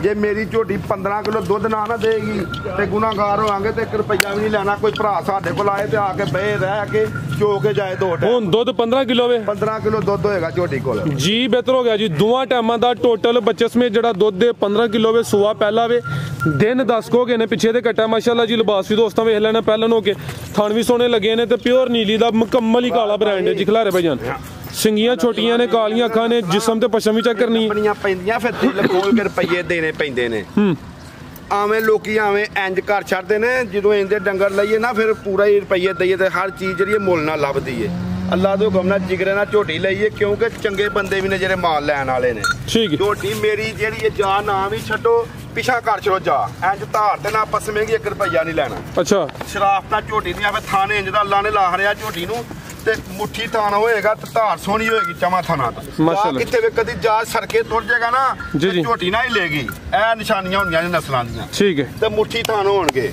जे मेरी झोटी 15 किलो दुध ना देगी ते गुनाहगार होवांगे ते 1 रुपया भी नहीं लेना कोई भरा साडे कोल आए ते आके बहे रह के चो के जाए दो टाइम हुन दुध 15 किलो वे 15 किलो दुध होएगा झोटी कोल जी बेहतर हो गया जी दोवां टाइमां दा टोटल बच्चे समेत जेड़ा दुध दे 15 किलो वे सुआ पहला वे दिन 10 को गए ने पीछे दे कट्टा माशाल्लाह जी लिबास भी दोस्तां वेख लेना पहलन हो के थन भी सोने लगे ने ते प्योर नीली दा मुकम्मल ही काला ब्रांड है जी खिलारे भाई जान सिंगियां छोटियां ने कालियां अखां ने जिस्म ते पशम भी चेक करनी अपनियां पैंदियां फिर दिल खोल के रुपये देने पैंदे ने आवें लोकी आवें इंज कर छड़दे ने ਜਦੋਂ इंदे डंगर लईए ना फिर पूरा ही रुपये दईए ते हर चीज ਜਿਹੜੀ ਮੁੱਲ ਨਾਲ ਲੱਭਦੀ ਏ ਅੱਲਾ ਦੇ ਹੁਕਮ ਨਾਲ ਜਿਗਰੇ ਨਾਲ ਝੋਟੀ ਲਈਏ ਕਿਉਂਕਿ ਚੰਗੇ ਬੰਦੇ ਵੀ ਨੇ ਜਿਹੜੇ ਮਾਲ ਲੈਣ ਵਾਲੇ ਨੇ ਠੀਕ ਝੋਟੀ ਮੇਰੀ ਜਿਹੜੀ ਜਾ ਨਾ ਵੀ ਛੱਡੋ ਪਿਛਾ ਕਰ ਛੜੋ ਜਾ ਇੰਜ ਧਾਰ ਤੇ ਨਾ ਪਸਮੇਗੀ 1 ਰੁਪਇਆ ਨਹੀਂ ਲੈਣਾ ਅੱਛਾ ਸ਼ਰਾਫ ਨਾਲ ਝੋਟੀ ਦੀਆਂ ਫਿਰ ਥਾਣੇ ਇੰਜ ਦਾ ਅੱਲਾ ਨੇ ਲਾ ਹਰਿਆ ਝੋਟੀ ਨੂੰ ਤੇ ਮੁੱਠੀ ਥਾਣਾ ਹੋਏਗਾ ਤੇ ਧਾਰ ਸੋਹਣੀ ਹੋਏਗੀ ਚਮਾ ਥਾਣਾ ਦਾ ਮਾਸ਼ਾਅੱਲਾ ਕਿਤੇ ਵੀ ਕਦੀ ਜਾ ਸਰਕੇ ਤੁਰ ਜਾਏਗਾ ਨਾ ਝੋਟੀ ਨਾ ਹੀ ਲੇਗੀ ਇਹ ਨਿਸ਼ਾਨੀਆਂ ਹੁੰਦੀਆਂ ਨੇ ਨਸਲਾਂ ਦੀਆਂ ਠੀਕ ਹੈ ਤੇ ਮੁੱਠੀ ਥਾਣ ਹੋਣਗੇ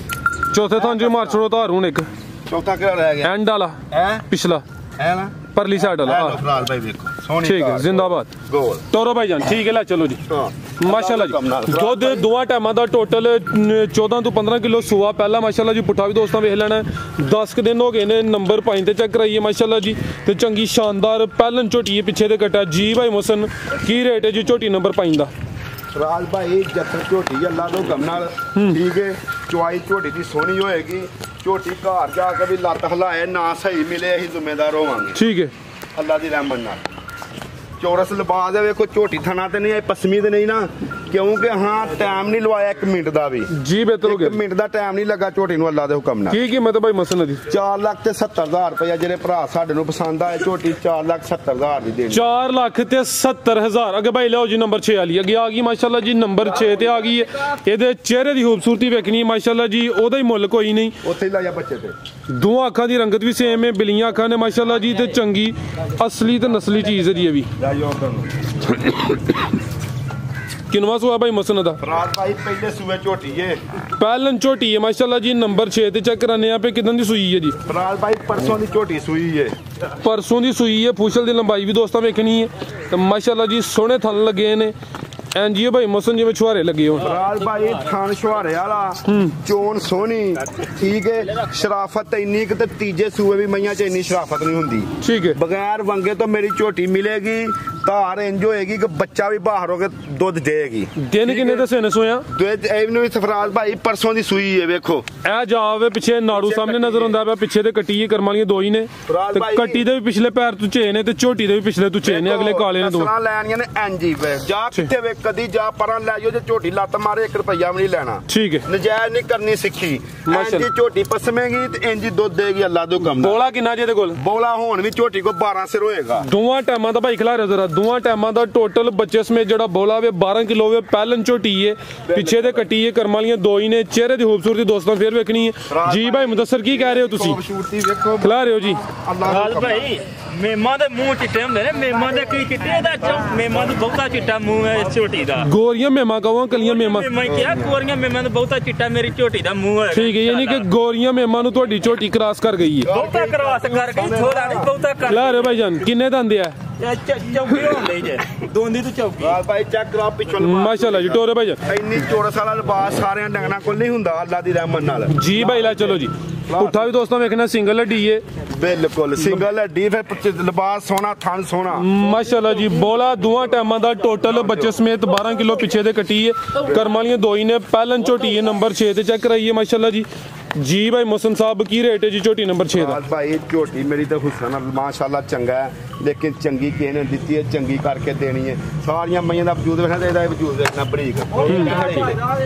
ਚੌਥੇ ਥਾਂ ਜੀ ਮਾਰ ਛੜੋ ਧਾਰ ਹੁਣ ਇੱਕ ਚੌਥਾ ਕਿਹੜਾ ਰਹਿ ਗਿਆ ਐਂਡ ਵਾਲਾ ਪਿਛਲਾ है ना परली साइड वाला फराज भाई देखो सोनी ठीक है जिंदाबाद गोल टोरो भाई जान ठीक है ला चलो जी माशाल्लाह जी दुध दोवां टाइमां दा टोटल 14 तो 15 किलो सुआ पहला माशाल्लाह जी पुठा भी दोस्तां वेख लेना 10 दिन हो गए ने नंबर 5 ते चेक कराइए माशाल्लाह जी ते चंगी शानदार पहलन झोटी है पीछे दे कट्टा जी भाई मोहसन की रेट है जी झोटी नंबर 5 दा राज भाई जत्तर झोटी अल्लाह दे हुकम नाल ठीक है चुआई झोटी दी सोहनी होएगी झोटी घर जाके भी लत्त हिलाए ना सही मिले असीं जिम्मेदार होवांगे ठीक है अल्लाह दी रहमत नाल चौरस लिबास है वेखो झोटी थना ते नहीं पसमी ते नहीं ना क्योंकि हाँ टाइम नहीं लवाया 1 मिनट दा भी जी बेहतर हो गया 1 मिनट दा टाइम नहीं लगा झोटी नूं अल्लाह दे हुकम नाल की कीमत है भाई मसन दी 4,70,000 रुपया जेरे भरा साडे नूं पसंद आए झोटी 4,70,000 दी देनी 4,70,000 अगे भाई लियाओ जी नंबर 6 वाली अगे आ गई माशाल्लाह जी नंबर 6 ते आ गई है ਇਹਦੇ ਚਿਹਰੇ ਦੀ ਖੂਬਸੂਰਤੀ ਵੇਖਣੀ ਮਾਸ਼ਾਅੱਲਾ ਜੀ ਉਹਦਾ ਹੀ ਮੁੱਲ ਕੋਈ ਨਹੀਂ ਉੱਥੇ ਹੀ ਲਾਇਆ ਬੱਚੇ ਤੇ ਦੋ ਅੱਖਾਂ ਦੀ ਰੰਗਤ ਵੀ ਸੇਮ ਹੈ ਬਿਲੀਆਂ ਅੱਖਾਂ ਨੇ ਮਾਸ਼ਾਅੱਲਾ ਜੀ ਤੇ ਚੰਗੀ ਅਸਲੀ ਤੇ ਨਸਲੀ ਚੀਜ਼ ਹੈ ਜੀ ਇਹ ਵੀ किनवा सुआ भाई मसन दा फराज भाई पहले सुबह झोटी है पहलन झोटी है माशाल्लाह जी नंबर 6 ते चेक कराने पे कितन दी सुई है जी फराज भाई परसों दी झोटी सुई है परसों दी सुई है फूशल दी लंबाई भी दोस्तों वेखनी है तो माशाल्लाह जी सोहने थन लगे ने ਐਨਜੀਓ ਭਾਈ ਮੌਸਮ ਜਿਵੇਂ ਛੁਹਾਰੇ ਲੱਗੇ ਹੋਣ ਰਾਜ ਭਾਈ ਥਣ ਛੁਹਾਰੇ ਵਾਲਾ ਚੋਣ ਸੋਹਣੀ ਠੀਕ ਹੈ ਸ਼ਰਾਫਤ ਇੰਨੀ ਕਿ ਤੇ ਤੀਜੇ ਸੂਏ ਵੀ ਮਈਆਂ 'ਚ ਇੰਨੀ ਸ਼ਰਾਫਤ ਨਹੀਂ ਹੁੰਦੀ ਠੀਕ ਹੈ ਬਗੈਰ ਵੰਗੇ ਤੋਂ ਮੇਰੀ ਝੋਟੀ ਮਿਲੇਗੀ ਧਾਰ ਇੰਜ ਹੋਏਗੀ ਕਿ ਬੱਚਾ ਵੀ ਬਾਹਰ ਹੋ ਕੇ ਦੁੱਧ ਦੇਗੀ ਦਿਨ ਕਿੰਨੇ ਦੱਸੇ ਨੇ ਸੋਇਆ ਇਹਨੂੰ ਵੀ ਸਫਰਾਜ ਭਾਈ ਪਰਸੋਂ ਦੀ ਸੂਈ ਹੈ ਵੇਖੋ ਇਹ ਜਾਵੇ ਪਿੱਛੇ ਨਾੜੂ ਸਾਹਮਣੇ ਨਜ਼ਰ ਆਉਂਦਾ ਪਿਆ ਪਿੱਛੇ ਤੇ ਕੱਟੀ ਕਰਮ ਵਾਲੀਆਂ ਦੋ ਹੀ ਨੇ ਤੇ ਕੱਟੀ ਦੇ ਵੀ ਪਿਛਲੇ ਪੈਰ ਤੁਚੇ ਨੇ ਤੇ ਝੋਟੀ ਦੇ ਵੀ ਪਿਛਲੇ ਤੁਚੇ ਨੇ ਅਗਲੇ ਕਾਲੇ ਨੇ ਦੋ ਲੈਣੀਆਂ ਨੇ ਐਨਜੀ ਜਾ ਕਿੱਥੇ ਵੇ ਕਦੀ ਜਾ ਪਰਾਂ ਲੈ ਜਾਓ ਜੇ ਝੋਟੀ ਲੱਤ ਮਾਰੇ 1 ਰੁਪਈਆ ਵੀ ਨਹੀਂ ਲੈਣਾ ਠੀਕ ਹੈ ਨਜਾਇਜ਼ ਨਹੀਂ ਕਰਨੀ ਸਿੱਖੀ ਐਨਜੀ ਝੋਟੀ ਪਸਮੇਗੀ ਤੇ ਇੰਜੀ ਦੁੱਧ ਦੇਗੀ ਅੱਲਾ ਤੋਂ ਕੰਮ ਬੋਲਾ ਕਿੰਨਾ ਜੇ ਦੇ ਕੋਲ ਬੋਲਾ ਹੋਣ ਵੀ ਝੋਟੀ ਕੋ 12 ਸਿਰ ਹੋਏਗਾ ਦੋਵਾਂ ਟਾਈਮਾਂ ਦਾ ਭਾਈ ਖਿਲਾਰਿਓ ਜ਼ਰਾ ਦੋਵਾਂ ਟਾਈਮਾਂ ਦਾ ਟੋਟਲ ਬੱਚੇ ਸਮੇਤ ਜਿਹੜਾ ਬੋਲਾ ਵੇ 12 ਕਿਲੋ ਵੇ ਪਹਿਲਨ ਝੋਟੀ ਏ ਪਿੱਛੇ ਦੇ ਕੱਟੀ ਏ ਕਰਮ ਵਾਲੀਆਂ ਦੋ ਹੀ ਨੇ ਚਿਹਰੇ ਦੀ ਖੂਬਸੂਰਤੀ ਦੋਸਤਾਂ ਫੇਰ ਵੇਖਣੀ ਹੈ ਜੀ ਭਾਈ ਮੁਦੱਸਰ ਕੀ ਕਹਿ ਰਹੇ ਹੋ ਤੁਸੀਂ ਖਿਲਾ ਰਹੇ ਹੋ ਜੀ ਹਾਲ ਭਾਈ ਮੇਮਾਂ ਦੇ ਮੂੰਹ ਚਿੱਟੇ ਹੁੰਦੇ ਨੇ ਮੇਮਾਂ ਦੇ ਕੀ ਚਿੱਟੇ ਇਹਦਾ ਮੇਮਾਂ ਦਾ ਬਹੁਤਾ ਚਿੱਟਾ ਮੂੰਹ ਹੈ ਇਸ ਝੋਟੀ ਦਾ ਗੋਰੀਆਂ ਮੇਮਾਂ ਕਹਾਂ ਕਲੀਆਂ ਮੇਮਾਂ ਮੈਂ ਕਿਹਾ ਗੋਰੀਆਂ ਮੇਮਾਂ ਦਾ ਬਹੁਤਾ ਚਿੱਟਾ ਮੇਰੀ ਝੋਟੀ ਦਾ ਮੂੰਹ ਹੈ ਠੀਕ ਹੈ ਯਾਨੀ ਕਿ ਗੋਰੀਆਂ ਮੇਮਾਂ ਨੂੰ ਤੁਹਾਡੀ ਝੋਟੀ ਕ੍ਰਾਸ ਕਰ ਗਈ ਹੈ ਬਹੁਤਾ ਕ੍ਰਾਸ ਕਰ ਗਈ ਥੋੜਾ ਨਹੀਂ ਬਹੁਤਾ ਕਰ ਖਿਲਾ ਰਹੇ ਭਾਈ ਜਾਨ ਕਿੰਨੇ ਦੰਦੇ ਆ ਚੌਕੀ ਹੁੰਦੇ ਜੇ ਦੋਂਦੀ ਤੋਂ ਚੌਕੀ ਭਾਈ ਚੈੱਕ ਕਰਾ ਪਿੱਛੋਂ ਮਾਸ਼ਾਅੱਲਾ ਜੀ ਟੋਰੇ ਭਾਈ ਜਾਨ ਇੰਨੀ ਚੌਰਸ ਵਾਲਾ ਲਿਬਾਸ ਸਾਰਿਆਂ ਡੰਗਰਾਂ ਕੋਲ ਨਹੀਂ ਹੁੰਦਾ ਅੱਲਾ ਦੀ ਰਹਿਮਤ ਨਾਲ ਜੀ ਭਾਈ ਲਾ ਚਲੋ ਜੀ ਪੁੱਠਾ ਵੀ ਦੋਸਤਾਂ ਵੇਖਣਾ ਸਿੰਗਲ ਹੱਡੀ ਏ ਬਿਲਕੁਲ ਸਿੰਗਲ ਹੱਡੀ ਫਿਰ ਲਿਬਾਸ ਸੋਹਣਾ ਥਣ ਸੋਹਣਾ ਮਾਸ਼ਾਅੱਲਾ ਜੀ ਬੋਲਾ ਦੋਵਾਂ ਟਾਈਮਾਂ ਦਾ ਟੋਟਲ ਬੱਚੇ ਸਮੇਤ 12 ਕਿਲੋ ਪਿੱਛੇ ਦੇ ਕੱਟੀ ਏ ਕਰਮ ਵਾਲੀਆਂ ਦੋ ਹੀ ਨੇ ਪਹਿਲਨ ਝੋਟੀ ਏ ਨੰਬਰ 6 ਤੇ ਚੈੱਕ ਕਰਾਈਏ ਮਾਸ਼ਾਅੱਲਾ ਜੀ ਜੀ ਭਾਈ ਮੋਹਸਨ ਸਾਹਿਬ ਕੀ ਰੇਟ ਹੈ ਜੀ ਝੋਟੀ ਨੰਬਰ 6 ਦਾ ਭਾਈ ਝੋਟੀ ਮੇਰੀ ਤਾਂ ਹੁਸਨ ਮਾਸ਼ਾਅੱਲਾ ਚੰਗਾ ਹੈ ਲੇਕਿਨ ਚੰਗੀ ਕਿਸੇ ਨੇ ਦਿੱਤੀ ਹੈ ਚੰਗੀ ਕਰਕੇ ਦੇਣੀ ਹੈ ਸਾਰੀਆਂ ਮਈਆਂ ਦਾ ਵਜੂਦ ਵੇਖਣਾ ਤੇ ਇਹਦਾ ਵਜੂਦ ਵੇਖਣਾ ਬਰੀਕ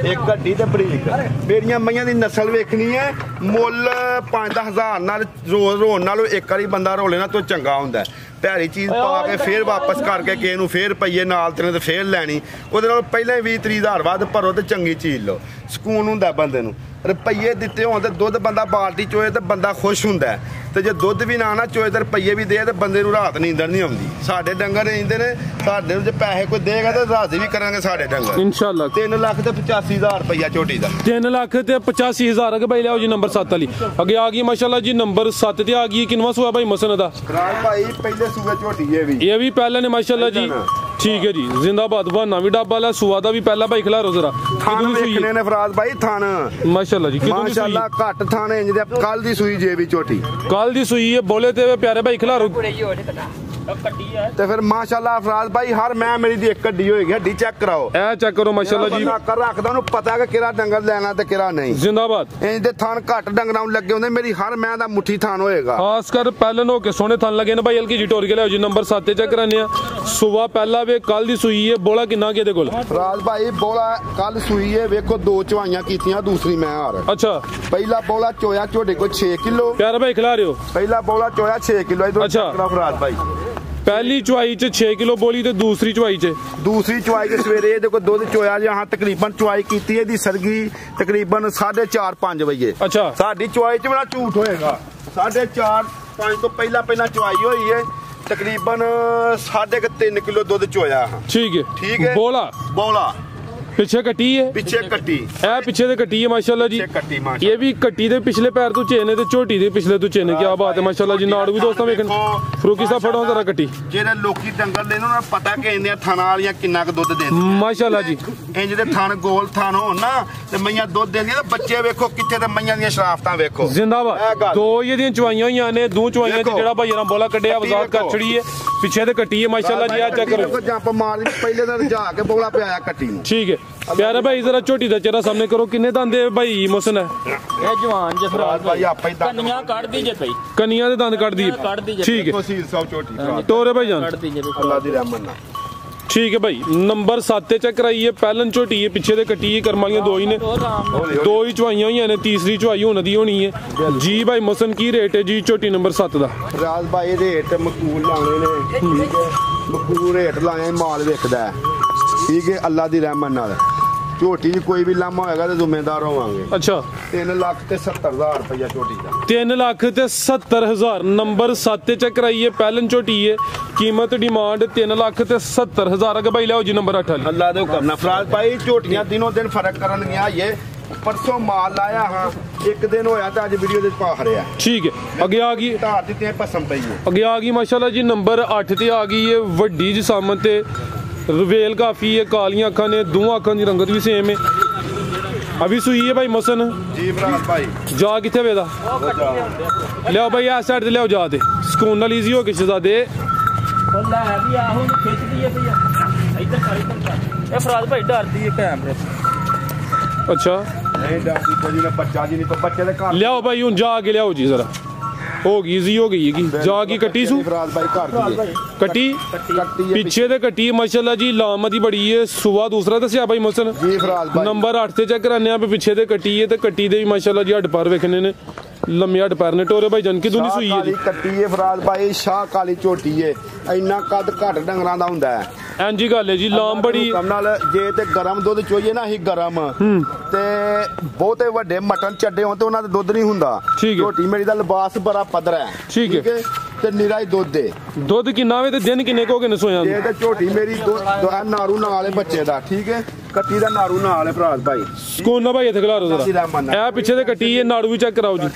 ਇੱਕ ਗੱਡੀ ਤੇ ਬਰੀਕ ਮੇਰੀਆਂ ਮਈਆਂ ਦੀ ਨਸਲ ਵੇਖਣੀ ਹੈ ਮੁੱਲ 5-10 ਹਜ਼ਾਰ ਨਾਲ ਰੋਜ਼ ਰੋਣ ਨਾਲੋਂ ਇੱਕ ਵਾਰੀ ਬੰਦਾ ਰੋਲੇ ਨਾ ਤੋਂ ਚੰਗਾ ਹੁੰਦਾ ਭੈੜੀ ਚੀਜ਼ ਪਾ ਕੇ ਫੇਰ ਵਾਪਸ ਕਰਕੇ ਕਿਸੇ ਨੂੰ ਫੇਰ ਪਈਏ ਨਾਲ ਤੇ ਨੇ ਫੇਰ ਲੈਣੀ ਉਹਦੇ ਨਾਲ ਪਹਿਲਾਂ 20-30 ਹਜ਼ਾਰ ਵੱਧ ਭਰੋ ਤੇ ਚੰਗੀ ਚੀਜ਼ ਲਓ ਸਕੂਨ ਹੁੰਦਾ ਬੰਦੇ ਨੂੰ ਰੁਪਈਏ ਦਿੱਤੇ ਹੋਣ ਤੇ ਦੁੱਧ ਬੰਦਾ ਬਾਲਟੀ ਚੋਏ ਤੇ ਬੰਦਾ ਖੁਸ਼ ਹੁੰਦਾ ਤੇ ਜੇ ਦੁੱਧ ਵੀ ਨਾ ਚੋਏ ਤੇ ਰੁਪਈਏ ਵੀ ਦੇ ਤੇ ਬੰਦੇ ਨੂੰ ਰਾਤ ਨੀਂਦਰ ਨਹੀਂ ਆਉਂਦੀ ਸਾਡੇ ਡੰਗਰ ਰਹਿੰਦੇ ਨੇ ਸਾਡੇ ਨੂੰ ਜੇ ਪੈਸੇ ਕੋਈ ਦੇਗਾ ਤੇ ਰਾਜ਼ੀ ਵੀ ਕਰਾਂਗੇ ਸਾਡੇ ਡੰਗਰ ਇਨਸ਼ਾਅੱਲਾ 3 ਲੱਖ ਤੇ 85000 ਰੁਪਈਆ ਝੋਟੀ ਦਾ 3 ਲੱਖ ਤੇ 85000 ਅਗੇ ਭਾਈ ਲਿਆਓ ਜੀ ਨੰਬਰ 7 ਵਾਲੀ ਅੱਗੇ ਆ ਗਈ ਮਾਸ਼ਾਅੱਲਾ ਜੀ ਨੰਬਰ 7 ਤੇ ਆ ਗਈ ਕਿੰਨਵਾਂ ਸੂਆ ਭਾਈ ਮਸਨ ਦਾ ਰਾਜ ਭਾਈ ਪਹਿਲੇ ਸੂਏ ਝੋਟੀ ਇਹ ਵੀ ਪਹਿਲਾਂ ਨੇ ਮਾਸ਼ਾਅੱਲਾ ਜੀ ਠੀਕ ਹੈ ਜੀ ਜ਼ਿੰਦਾਬਾਦ ਬਹਾਨਾ ਵੀ ਡੱਬਾ ਵਾਲਾ ਸੂਆ ਦਾ ਵੀ ਪਹਿਲਾਂ ਭਾਈ ਖਿਲਾਰੋ ਜ਼ਰਾ ਥਣ ਵੇਖਣੇ ਨੇ ਫਰਾਜ਼ ਭਾਈ ਥਣ ਮਾਸ਼ਾਅੱਲਾ ਜੀ ਮਾਸ਼ਾਅੱਲਾ ਘੱਟ ਥਣ ਇੰਜ ਦੇ ਕੱਲ ਦੀ ਸੂਈ ਜੇ ਵੀ ਝੋਟੀ ਕੱਲ ਦੀ ਸੂਈ ਹੈ ਬੋਲੇ ਤੇ ਪਿਆਰੇ ਭਾਈ ਖਿਲਾਰੋ ਤੇ ਫਿਰ ਮਾਸ਼ਾਅੱਲਾ ਫਰਾਜ਼ ਭਾਈ ਹਰ ਮੈਂ ਮੇਰੀ ਦੀ ਇੱਕ ਹੱਡੀ ਹੋਏਗੀ ਹੱਡੀ ਚੈੱਕ ਕਰਾਓ ਇਹ ਚੈੱਕ ਕਰੋ ਮਾਸ਼ਾਅੱਲਾ ਜੀ ਕਰ ਰੱਖਦਾ ਉਹਨੂੰ ਪਤਾ ਕਿ ਕਿਹੜਾ ਡੰਗਰ ਲੈਣਾ ਤੇ ਕਿਹੜਾ ਨਹੀਂ ਜ਼ਿੰਦਾਬਾਦ ਇੰਜ ਦੇ ਥਣ ਘੱਟ ਡੰਗਰਾਂ ਨੂੰ ਲੱਗੇ ਹੁੰਦੇ ਮੇਰੀ ਹਰ ਮੈਂ ਦਾ ਮੁੱਠੀ ਥਣ ਹੋਏਗਾ ਖਾਸ ਕਰ ਪਹਿਲਾਂ ਹੋ ਕੇ ਸੋਹਣੇ ਥਣ ਲੱਗੇ ਨੇ ਭਾਈ ਹਲਕੀ ਜੀ ਟੋਰ ਕੇ ਲਿਆਓ ਜੀ ਨੰਬਰ 7 ਤੇ ਚੈੱਕ ਕਰਾਨੇ ਆ ਸੁਬਾ ਪਹਿਲਾ ਵੇ ਕੱਲ ਦੀ ਸੂਈ ਹੈ ਬੋਲਾ ਕਿੰਨਾ ਕਿਹਦੇ ਕੋਲ ਫਰਾਜ਼ ਭਾਈ ਬੋਲਾ ਕੱਲ ਸੂਈ ਹੈ ਵੇਖੋ 2 ਚਵਾਈਆਂ ਕੀਤੀਆਂ ਦੂਸਰੀ ਮੈਂ ਹਾਰ ਅੱਛਾ ਪਹਿਲਾ ਬੋਲਾ ਚੋਇਆ ਝੋਡੇ ਕੋ 6 ਕਿਲੋ ਪਿਆਰੇ ਭਾਈ ਖਿਲਾ ਰਹੇ ਹੋ ਪਹਿਲਾ ਬੋਲਾ ਚੋਇਆ 6 ਕਿਲੋ ਇਧਰ ਅੱਛਾ ਫਰਾਜ਼ ਭਾਈ ਪਹਿਲੀ ਚੁਆਈ ਚ 6 ਕਿਲੋ ਬੋਲੀ ਤੇ ਦੂਸਰੀ ਚੁਆਈ ਚ ਚੁਆਈ ਕੇ ਸਵੇਰੇ ਇਹਦੇ ਕੋਲ ਦੁੱਧ ਚੋਇਆ ਜਾਂ ਤਕਰੀਬਨ ਚੁਆਈ ਕੀਤੀ ਇਹਦੀ ਸਰਗੀ ਤਕਰੀਬਨ 4:30-5 ਵਜੇ ਅੱਛਾ ਸਾਡੀ ਚੁਆਈ ਚ ਬੜਾ ਝੂਠ ਹੋਏਗਾ 4:30-5 ਤੋਂ ਪਹਿਲਾਂ ਚੁਆਈ ਹੋਈ ਹੈ ਤਕਰੀਬਨ 3.5 ਕਿਲੋ ਦੁੱਧ ਚੋਇਆ ਠੀਕ ਹੈ ਬੋਲਾ ਪਿੱਛੇ ਕੱਟੀ ਹੈ ਇਹ ਪਿੱਛੇ ਦੇ ਕੱਟੀ ਹੈ ਮਾਸ਼ਾਅੱਲਾ ਜੀ ਇਹ ਵੀ ਕੱਟੀ ਦੇ ਪਿਛਲੇ ਪੈਰ ਤੋਂ ਚੇਨੇ ਤੇ ਝੋਟੀ ਦੇ ਪਿਛਲੇ ਤੋਂ ਚੇਨੇ ਕੀ ਬਾਤ ਹੈ ਮਾਸ਼ਾਅੱਲਾ ਜੀ ਨਾੜ ਵੀ ਦੋਸਤਾਂ ਵੇਖਣ ਫਰੂਕੀ ਸਾਹਿਬ ਫੜੋ ਜ਼ਰਾ ਕੱਟੀ ਜਿਹੜੇ ਲੋਕੀ ਡੰਗਰ ਲੈਣ ਉਹਨਾਂ ਨੂੰ ਪਤਾ ਕਿ ਇਹਦੇ ਥਣਾਂ ਵਾਲੀਆਂ ਕਿੰਨਾ ਕੁ ਦੁੱਧ ਦਿੰਦੀਆਂ ਮਾਸ਼ਾਅੱਲਾ ਜੀ ਇੰਜ ਦੇ ਥਣ ਗੋਲ ਥਣ ਹੋਣ ਨਾ ਤੇ ਮਈਆਂ ਦੁੱਧ ਦਿੰਦੀਆਂ ਤੇ ਬੱਚੇ ਵੇਖੋ ਕਿੱਥੇ ਤੇ ਮਈਆਂ ਦੀਆਂ ਸ਼ਰਾਫਤਾਂ ਵੇਖੋ ਜ਼ਿੰਦਾਬਾਦ ਦੋ ਇਹਦੀਆਂ ਚਵਾਈਆਂ ਹੋਈਆਂ ਨੇ ਦੋ ਚਵਾਈਆਂ ਚ ਜਿਹੜਾ ਭਾਈ ਨਾਲ ਬੋਲਾ ਕੱਢਿਆ ਵਜ਼ਾਤ ਕਰ ਛੜੀ ਹੈ ਪਿੱਛੇ ਤੇ ਕੱਟੀ ਹੈ ਮਾਸ਼ਾਅੱਲਾ ਜੀ ਆ ਚੈੱਕ ਕਰੋ ਜੰਪ ਮਾਰਦੀ ਪਹਿਲੇ ਦਿਨ ਜਾ ਕੇ ਬੋਲਾ ਪਿਆਇਆ ਕੱਟੀ ਨੂੰ ਠੀਕ ਹੈ ਪਿਆਰਾ ਭਾਈ ਜ਼ਰਾ ਝੋਟੀ ਦਾ ਚਿਹਰਾ ਸਾਹਮਣੇ ਕਰੋ ਕਿੰਨੇ ਦੰਦ ਹੈ ਭਾਈ ਮੋਹਸਨ ਇਹ ਜਵਾਨ ਜਫਰਾਜ ਭਾਈ ਆਪੇ ਹੀ ਕੰਨੀਆਂ ਕੱਢਦੀ ਜੇ ਭਾਈ ਕੰਨੀਆਂ ਦੇ ਦੰਦ ਕੱਢਦੀ ਠੀਕ ਹੈ ਤਸੀਰ ਸਾਹਿਬ ਝੋਟੀ ਤੋਰੇ ਭਾਈ ਜਾਨ ਅੱਲਾ ਦੀ ਰਹਿਮਤ ਨਾਲ ਠੀਕ ਹੈ ਭਾਈ ਨੰਬਰ 7 ਤੇ ਚੈੱਕ ਕਰਾਈਏ ਪਹਿਲਨ ਝੋਟੀ ਹੈ ਪਿੱਛੇ ਦੇ ਕੱਟੀ ਹੈ ਕਰਮ ਵਾਲੀਆਂ ਦੋ ਹੀ ਨੇ ਦੋ ਹੀ ਚਵਾਈਆਂ ਹੋਈਆਂ ਨੇ ਤੀਸਰੀ ਚਵਾਈ ਹੋਣ ਦੀ ਹੋਣੀ ਹੈ ਜੀ ਭਾਈ ਮੋਹਸਨ ਕੀ ਰੇਟ ਹੈ ਜੀ ਝੋਟੀ ਨੰਬਰ 7 ਦਾ ਰਾਜ ਭਾਈ ਰੇਟ ਮਕਬੂਲ ਲਾਉਣੇ ਨੇ ਠੀਕ ਹੈ ਮਕਬੂਲ ਰੇਟ ਲਾਏ ਮਾਲ ਵੇਖਦਾ ਠੀਕ ਹੈ ਅੱਲਾ ਦੀ ਰਹਿਮਤ ਨਾਲ ਝੋਟੀ ਦੀ ਕੋਈ ਵੀ ਲਾਮਾ ਹੋਏਗਾ ਤੇ ਜ਼ਿੰਮੇਦਾਰ ਹੋਵਾਂਗੇ ਅੱਛਾ 3 ਲੱਖ ਤੇ 70000 ਰੁਪਇਆ ਝੋਟੀ ਦਾ 3 ਲੱਖ ਤੇ 70000 ਨੰਬਰ 7 ਤੇ ਚੈੱਕ ਕਰਾਈਏ ਪਹਿਲਨ ਝੋਟੀ ਹੈ ਕੀਮਤ ਡਿਮਾਂਡ 3 ਲੱਖ ਤੇ 70000 ਅਗੇ ਭਾਈ ਲਿਆਓ ਜੀ ਨੰਬਰ 8 ਵਾਲੀ ਅੱਲਾ ਦੇ ਹੁਕਮ ਨਾਲ ਫਰਾਜ਼ ਭਾਈ ਝੋਟੀਆਂ ਦਿਨੋਂ ਦਿਨ ਫਰਕ ਕਰਨ ਗਿਆ ਇਹ ਪਰਸੋਂ ਮਾਲ ਲਾਇਆ ਹਾਂ ਇੱਕ ਦਿਨ ਹੋਇਆ ਤਾਂ ਅੱਜ ਵੀਡੀਓ ਦੇ ਪਾ ਰਿਹਾ ਠੀਕ ਹੈ ਅੱਗੇ ਆ ਗਈ ਧਾਰ ਦਿੱਤੇ ਪਸੰਦ ਪਈ ਹੈ ਅੱਗੇ ਆ ਗਈ ਮਾਸ਼ਾਅੱਲਾ ਜੀ ਨੰਬਰ 8 ਤੇ ਆ ਗਈ ਹੈ ਵੱਡੀ ਜਿਸਾਮਤ ਤੇ रवेल काफ़ी है, कालियाँ अखा ने, दोनों अखा की रंगत भी सेम है। अभी सुई है भाई मसन जी भरा भाई जा कितने वे दा लियाओ भाई इस साइड लियाओ जा दे सुकून नाल ईजी हो के शहजादे फराज भाई डरदी है कैमरे अच्छा नहीं डरदी कोई ना बच्चा जी नहीं तो बच्चे दे घर लियाओ भाई हूँ जा के लियाओ जी जरा होगी ईजी हो गई है जा की कट्टी सू फराज भाई घर दी कट्टी पीछे ते कट्टी माशाल्लाह जी लामत ही बड़ी है सुबह दूसरा दसिया भाई मसन जी फराज भाई नंबर 8 से चेक कराने पे पीछे ते कट्टी है ते कट्टी दे भी माशाल्लाह जी हड्ड पैर वेखने ने लम्बे हड्ड पैर ने टोरे भाई जन की दूनी सुई है कट्टी है फराज भाई शाह काली झोटी है इन्ना कद घट डंगरां दा हुंदा है इंजी गल है जी लाम बड़ी नाल जे ते गरम दुध चोईए ना ही गरम ते बहुते वड्डे मटन चड्डे हों ते उन्हां दा दुध नहीं हुंदा झोटी मेरी दा लिबास बड़ा पदरा है ठीक है ते निरा ही दुध दे दुध किन्ना वे ते दिन किन्ने को के सोया ये ते झोटी मेरी नारू नाल है बच्चे दा ठीक है कट्टी दा नारू नाल है फराज भाई सुकून भाई इत्थे खलारो जरा ए पीछे ते कट्टी है नाड़ू भी चेक कराओ जी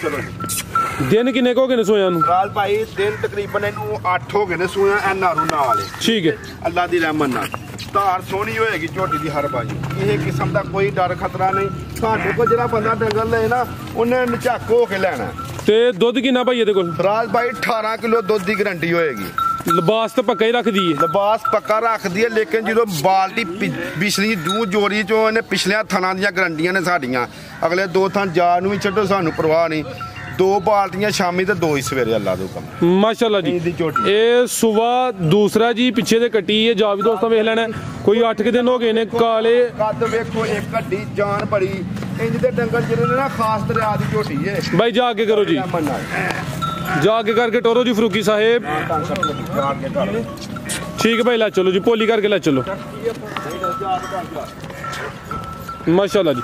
दिन किन्ने को के सोया नु फराज भाई दिन तकरीबन इनू 8 हो गए ने सोया ए नारू नाल है ठीक है अल्लाह दी रहमत नाल धार सोहनी होएगी झोटी दी हर बाजी ये किस्म दा कोई डर खतरा नहीं साडे को जेड़ा बंदा डंगर ले ना उन्हें नचक हो के लेना ते दुध किन्ना भाई इहदे कोल फराज भाई 18 किलो दुध दी गारंटी होएगी लिबास तो पक्का ही रख दी है लिबास पक्का रख दी है लेकिन जो बाल्टी पिछली दू जोड़ी चो इन्हें पिछले थना दी गारंटियां ने साडियां अगले 2 थन जा नूं भी छड्डो सानू परवाह नहीं 2 बाल्टियां शामी ते 2 ही सवेरे अल्लाह दे हुक्म माशाल्लाह जी ये सुबह दूसरा जी पीछे ते कट्टी है जा भी दोस्तों वेख लेना कोई 8 के दिन हो गए ने काले कद वेखो एक हड्डी जान बड़ी इंज दे डंगर जिन्ने ना खास दरिया दी झोटी है भाई जा के करो जी जाके करके टोरो जी फरूकी साहेब ठीक है भाई ला चलो जी पोली करके ला चलो माशाल्लाह जी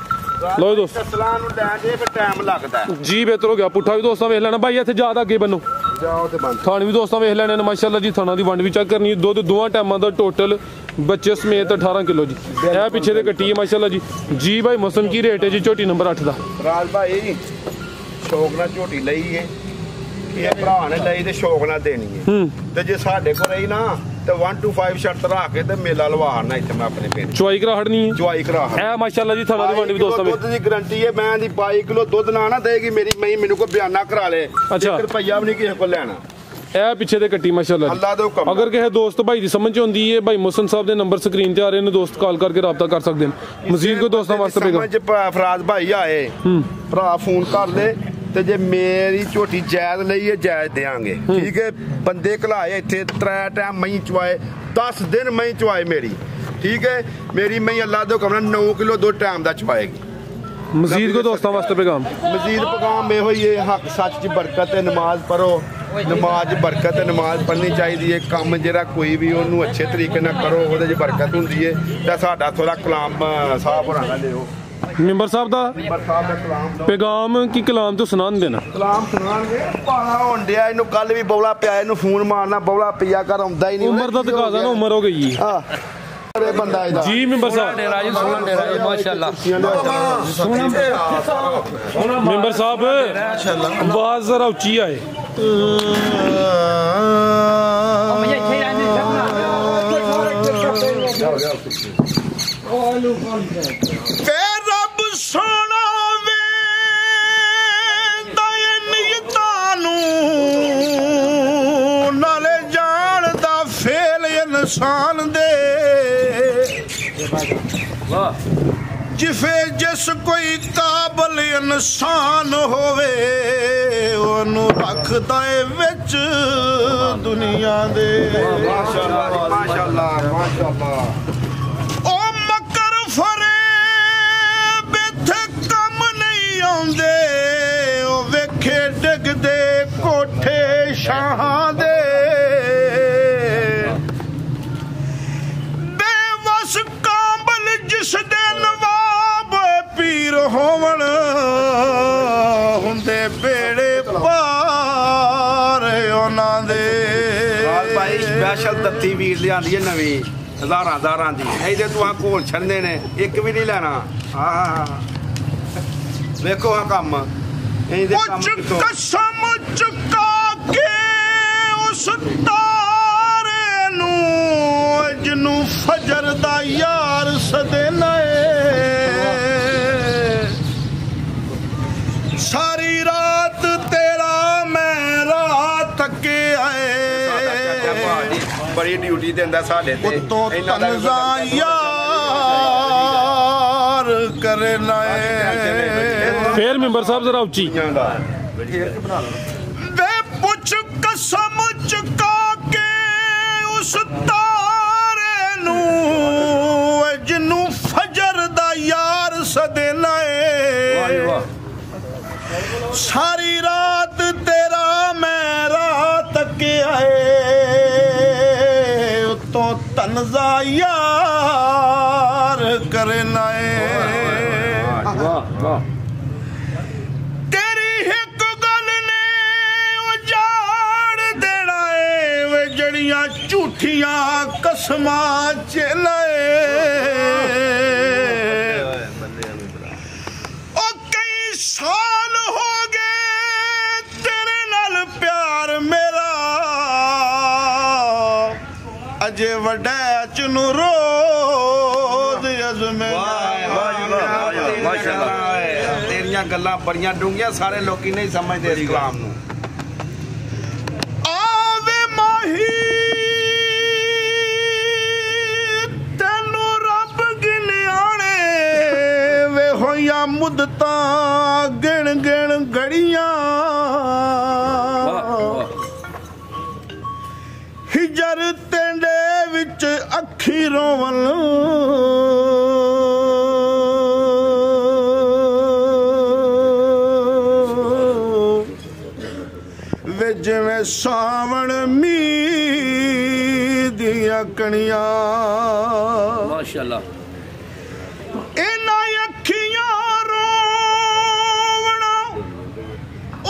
लो दोस्त टाइम लगता है जी बेहतर हो गया पुट्ठा भी दोस्तों वेख लेना भाई इत्थे ज्यादा अगे बनो थान भी दोस्तों वेख लेने माशाल्लाह जी थाना दी वंड भी चेक करनी दुध दोवां टाइमां दा टोटल बच्चे समेत 18 किलो जी ए पीछे ते कट्टी है माशाल्लाह जी जी भाई मौसम की रेट है जी झोटी नंबर 8 दा राज भाई शौक नाल झोटी लई है ये भरा ने लई ते शौक नाल देनी है ते जे साडे को रही ना ते 1 to 5 शर्त रख के ते मेला लवारना इत्थे मैं अपने पिंड चुआई करा हड़नी है चुआई करा ए माशाल्लाह जी थाना दी वंड भी दोस्तों दुध दी गारंटी है मैं दी 22 किलो दुध ना देगी मेरी मई मेनू को बयाना करा ले अच्छा रुपया भी नहीं किसी को लेना ए पीछे ते कट्टी माशाल्लाह अल्लाह दे हुक्म अगर किसी दोस्त भाई दी समझ होंदी है भाई मोहसन साहब दे नंबर स्क्रीन ते आ रहे ने दोस्त कॉल करके राब्ता कर सकदे हैं मजीद को दोस्तों वास्ते समझ फराज भाई आए भरा फोन कर ले ते जे मेरी झोटी जायज लई है जायज देंगे ठीक है बंदे घलाए इत्थे 3 टाइम मई चवाए 10 दिन मई चवाए मेरी ठीक है मेरी मई अल्लाह दे हुक्म 9 किलो 2 टाइम दा चवाएगी मजीद को दोस्तों वास्ते पैगाम मजीद पैगाम में हो ये हक सच च बरकत है नमाज पढ़ो नमाज बरकत है नमाज पढ़नी चाहिए काम जरा कोई भी ओनू अच्छे तरीके नाल करो ओदे च बरकत हुंदी है ते साडा थोड़ा कलाम साहब होरां दा लिओ मेंबर साहब दा पैगाम की कलाम तो सुनान देना कलाम सुनानगे पाला होन दिया इनु कल भी बौला पिया इनु फोन मारना बौला पिया कर आउंदा ही नहीं उम्र दा तकाजा ना उम्र हो गई हां अरे बंदा इदा जी मेंबर साहब माशाल्लाह मेंबर साहब आवाज जरा ऊंची आए रब सोना वे नियतां नूं नाले जानदा फेल इंसान दे जिफे जिस कोई काबल इंसान होवे ओनू रखदा ए विच दुनिया दे माशाल्लाह माशाल्लाह माशाल्लाह वेखे डिगदे कोठे शाहां दे बेवस काबल जिस दे नवाब पीर होवण हुंदे बेड़े पार उन्हां दे भाई स्पेशल तत्ती वीर लिआंदी है नवी हज़ारां दी ਇਹਦੇ ਤੂੰ ਆ ਕੋਲ ਛੰਨੇ ਨੇ ਇੱਕ ਵੀ ਨਹੀਂ ਲੈਣਾ ਹਾਂ ਵੇਖੋ ਆ ਕੰਮ ਇਹਦੇ ਕੰਮ ਕਿਤੋਂ कसम चुका के उस तारे नूं जिन्नू फजर ਇਹ ਡਿਊਟੀ ਦਿੰਦਾ ਸਾਡੇ ਤੇ ਉਤੋਂ ਤਨਜ਼ਾ ਯਾਰ करे नाए फिर मेंबर साहब जरा उच्ची वे पुछ कसम चुका के उस तारे नू जिन्नू फजर दा यार सदे नाए सारी रात तेरा मैं रात के आए तो तनजा यार करे नाए तेरी एक गल ने उजाड़ देना है वे जड़ियां झूठियां कसमां चलाए ओ कई साल हो गए तेरे नाल प्यार मेरा अजे वड्डा चनू रोज अजमे तेरियां गल्लां बड़ियां डूंगियां सारे लोकी नहीं समझदे इस कलाम नूं आवे माही तैनू रब गिनियाणे वे होया मुद्दतां गिण गिण घड़ियां हिजर तेंडे विच अखी रोवन जिवें सावण मींह दियां कणियां माशाअल्लाह इन्हां अखियां रोवणा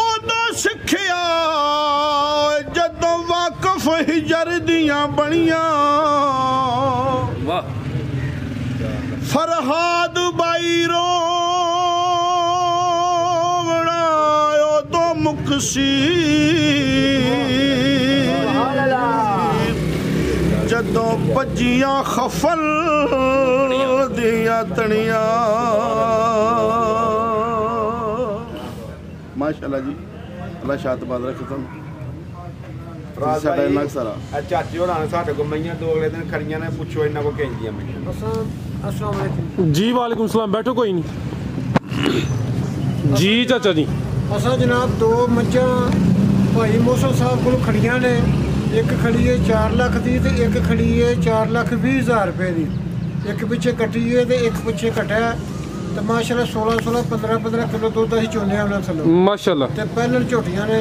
उदों सिखिया जदों वाकफ हिजर दियां बणियां फरहाद बाई रोवणा उदों मुकसी जदों भजियां खफल दियां तणियां माशाअल्लाह जी अल्लाह शात बाद रखे तुहानू साडा इन्ना सारा चाची होरां ने साडे को मईयां दो अगले दिन खड़ियां ने पुछो इन्ना को कहंदियां मईयां अस्सलाम वालेकुम जी वालेकुम सलाम बैठो कोई नहीं जी चाचा जी असा जनाब दो मज्जां भाई मौसम साहब को खड़ियां ने एक खड़ी है 4 लाख की तो एक खड़ी है 4,20,000 रुपए की एक पिछे कटी है तो एक पिछे कटा है तो माशाल्लाह 16 15 किलो दूध असीं चोने उन्हां थल्लों माशाल्लाह ते पहले झोटियां ने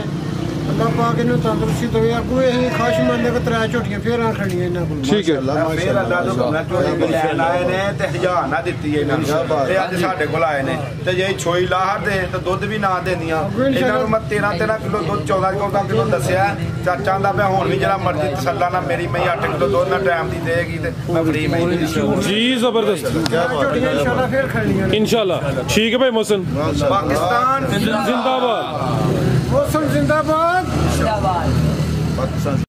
अल्लाह पाक इन्हूं तंदुरुस्ती देवे अगों असीं खाश मंनदे कि 3 झोटियां फिर आ खड़ियां इन्हां कोल ठीक है फिर अल्लाह तो अपना चोरी को लैन आए ने ते 1000 ना दित्ती इन्हां ने ते अज साडे कोल आए ने ते जे छोई लाहर दे ते दुध भी ना देंदियां इन्हां नूं मैं 13 किलो दुध 14 किलो दस्सिया चाचा दा मैं हुण भी जेड़ा मर्जी तसल्ला ना मेरी मई 8 किलो दुध ना टाइम दी देगी ते मैं फ्री मई जी जबरदस्त झोटियां इंशाल्लाह फिर खड़ियां ने इंशाल्लाह ठीक है भाई मोहसिन पाकिस्तान जिंदाबाद मौसम जिंदाबाद